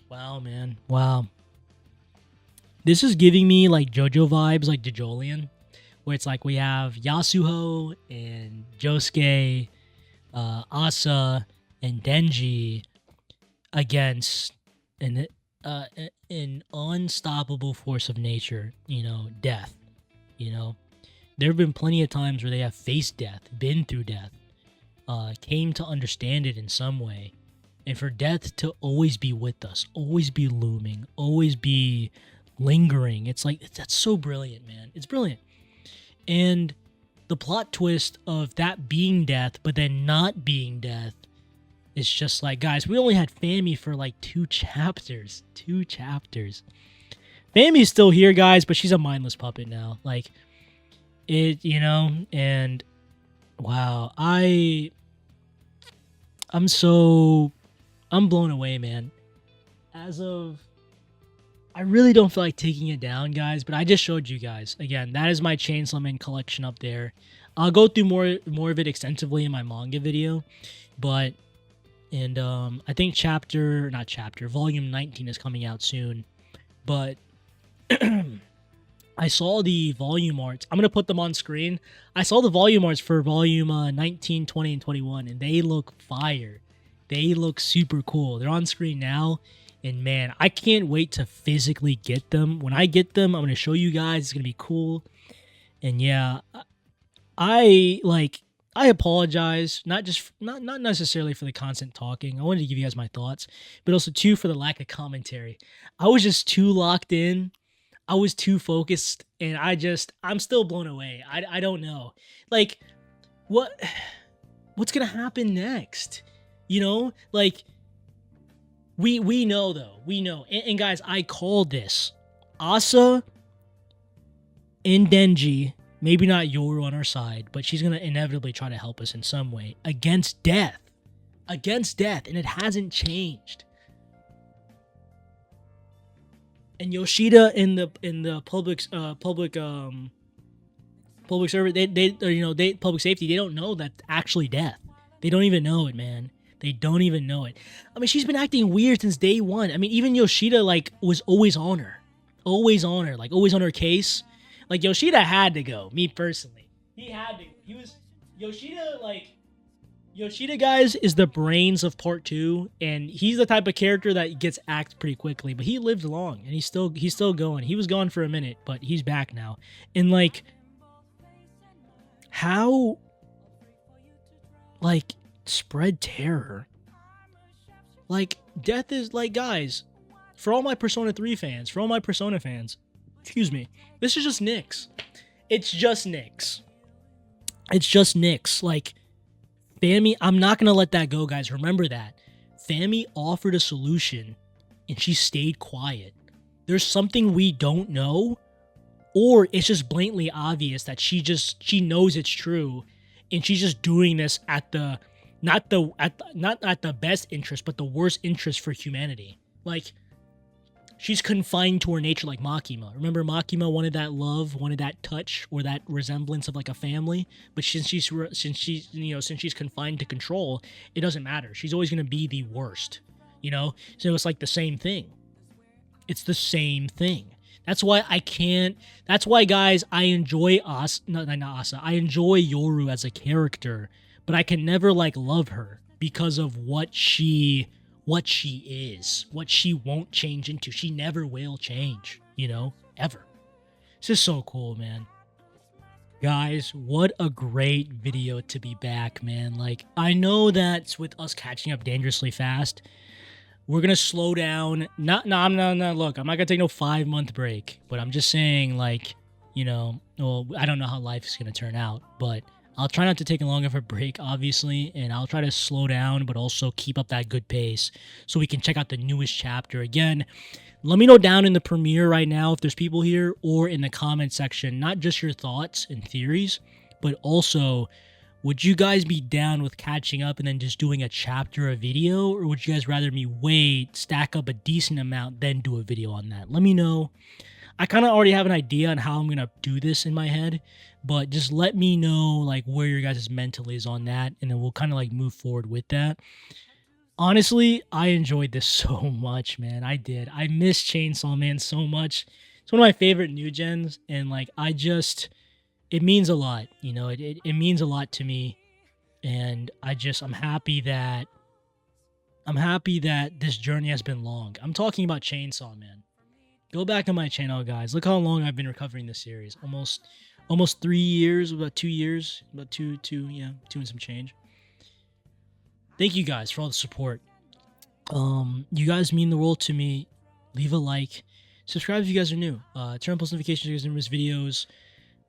Wow, man. Wow. This is giving me like JoJo vibes, like Jojolian, where it's like we have Yasuho and Josuke, Asa, and Denji against an unstoppable force of nature, death. There have been plenty of times where they have faced death, been through death, came to understand it in some way. And for death to always be with us, always be looming, always be lingering. It's like, that's so brilliant, man. It's brilliant. And the plot twist of that being death, but then not being death, is just like, guys, we only had Fami for like 2 chapters. 2 chapters. Fami's still here, guys, but she's a mindless puppet now. Like, and wow, I'm blown away, man. I really don't feel like taking it down, guys, but I just showed you guys. Again, that is my Chainsaw Man collection up there. I'll go through more of it extensively in my manga video, but I think volume 19 is coming out soon. But I saw the volume arts. I'm going to put them on screen. I saw the volume arts for volume 19, 20, and 21, and they look fire. They look super cool. They're on screen now, and man, I can't wait to physically get them. When I get them, I'm going to show you guys. It's going to be cool. And yeah, I apologize, not necessarily for the constant talking. I wanted to give you guys my thoughts, but also too for the lack of commentary. I was just too locked in. I was too focused, and I'm still blown away. I don't know. Like, what's gonna happen next? You know, like we know though. We know. And guys, I called this. Asa and Denji, maybe not Yoru on our side, but she's gonna inevitably try to help us in some way against death. Against death, and it hasn't changed. And Yoshida in the public service, they public safety, they don't know that's actually death. They don't even know it, man. They don't even know it. I mean, she's been acting weird since day one. I mean, even Yoshida like was always on her, like always on her case. Like Yoshida had to go. Me personally, he had to. He was Yoshida. Like Yoshida, guys, is the brains of part 2, and he's the type of character that gets axed pretty quickly. But he lived long, and he's still going. He was gone for a minute, but he's back now. And like, how, like, spread terror. Like, death is like, guys, for all my Persona 3 fans, for all my Persona fans, excuse me, this is just Nyx. It's just Nyx. It's just Nyx. Like, Fami, I'm not going to let that go, guys. Remember that. Fami offered a solution, and she stayed quiet. There's something we don't know, or it's just blatantly obvious that she knows it's true, and she's just doing this at the not at the best interest, but the worst interest for humanity. Like, she's confined to her nature like Makima. Remember, Makima wanted that love, wanted that touch, or that resemblance of like a family. But since she's confined to control, it doesn't matter. She's always gonna be the worst, you know. So it's like the same thing. It's the same thing. That's why I can't. That's why, guys, I enjoy not Asa. I enjoy Yoru as a character, but I can never like love her because of what she is, what she won't change into. She never will change, you know, ever. This is so cool, man. Guys, what a great video to be back, man. Like, I know that with us catching up dangerously fast, we're gonna slow down. Look, I'm not gonna take no 5-month break, but I'm just saying, like, you know, well, I don't know how life is gonna turn out, but I'll try not to take a long of a break, obviously, and I'll try to slow down, but also keep up that good pace so we can check out the newest chapter. Again, let me know down in the premiere right now if there's people here, or in the comment section, not just your thoughts and theories, but also, would you guys be down with catching up and then just doing a chapter a video, or would you guys rather me wait, stack up a decent amount, then do a video on that? Let me know. I kind of already have an idea on how I'm going to do this in my head, but just let me know like where your guys' mental is on that, and then we'll kind of like move forward with that. Honestly, I enjoyed this so much, man. I did. I miss Chainsaw Man so much. It's one of my favorite new gens, and like it means a lot, you know. It means a lot to me, and I'm happy that this journey has been long. I'm talking about Chainsaw Man. Go back on my channel, guys. Look how long I've been recovering this series. Almost 3 years, about 2 years, about two and some change. Thank you guys for all the support. You guys mean the world to me. Leave a like. Subscribe if you guys are new. Turn on post notifications so you guys don't miss videos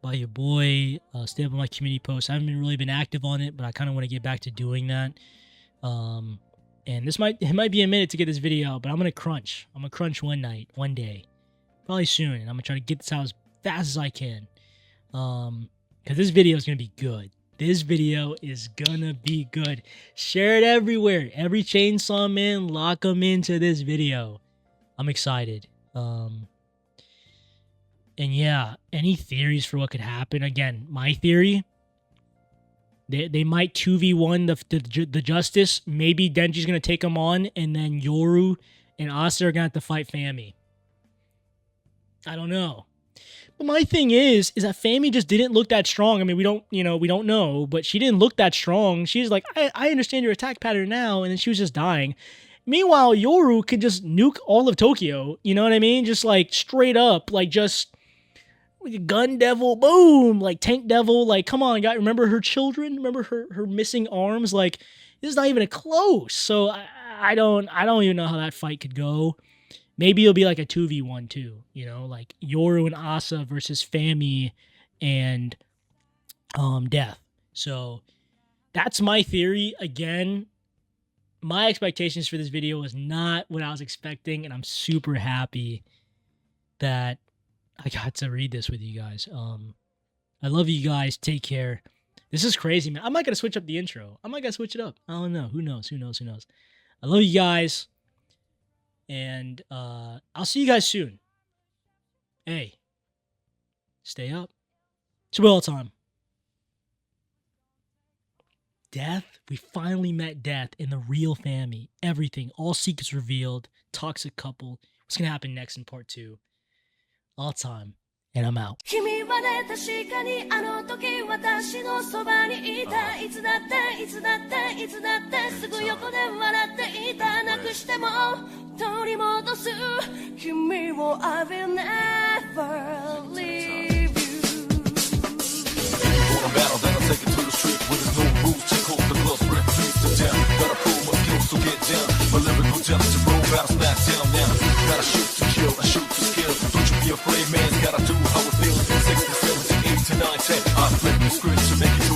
by your boy. Stay up on my community posts. I haven't really been active on it, but I kind of want to get back to doing that. And it might be a minute to get this video out, but I'm gonna crunch. I'm gonna crunch one day, probably soon, and I'm gonna try to get this out as fast as I can. Because this video is gonna be good. This video is gonna be good. Share it everywhere. Every Chainsaw Man, lock them into this video. I'm excited. And yeah, any theories for what could happen? Again, my theory. They might 2v1 the Justice. Maybe Denji's going to take him on, and then Yoru and Asa are going to have to fight Fami. I don't know. But my thing is that Fami just didn't look that strong. I mean, we don't know, but she didn't look that strong. She's like, I understand your attack pattern now, and then she was just dying. Meanwhile, Yoru could just nuke all of Tokyo. You know what I mean? Just like straight up, like just gun devil, boom, like tank devil, like come on, guys, remember her children, remember her missing arms, like this is not even a close. So I don't even know how that fight could go. maybe it'll be like a 2v1 too, you know, like Yoru and Asa versus Fami and Death. So that's my theory. Again, my expectations for this video was not what I was expecting, and I'm super happy that I got to read this with you guys. I love you guys. Take care. This is crazy, man. I might gotta switch up the intro. I might gotta switch it up. I don't know. Who knows? Who knows? Who knows? I love you guys. And I'll see you guys soon. Hey, stay up. It's all time. Death. We finally met Death in the real Fami. Everything. All secrets revealed. Toxic couple. What's gonna happen next in part 2? All time. And I'm out. 君はね確かにあの時私のそばにいたいつだっていつだっていつだってすぐ横で笑っていたなくしても取り戻す君を I will never leave you For a battle, then I take it to the street where there's no rules. Check out the gloves, rip trees to down. Gotta prove my skills, so get down. My lyrical gems to roll battle, smack down now. Gotta shoot to kill, I shoot to skill. Don't you be afraid, man. Gotta do how it feels. 16, 17, 18, 19. I flip the script to make it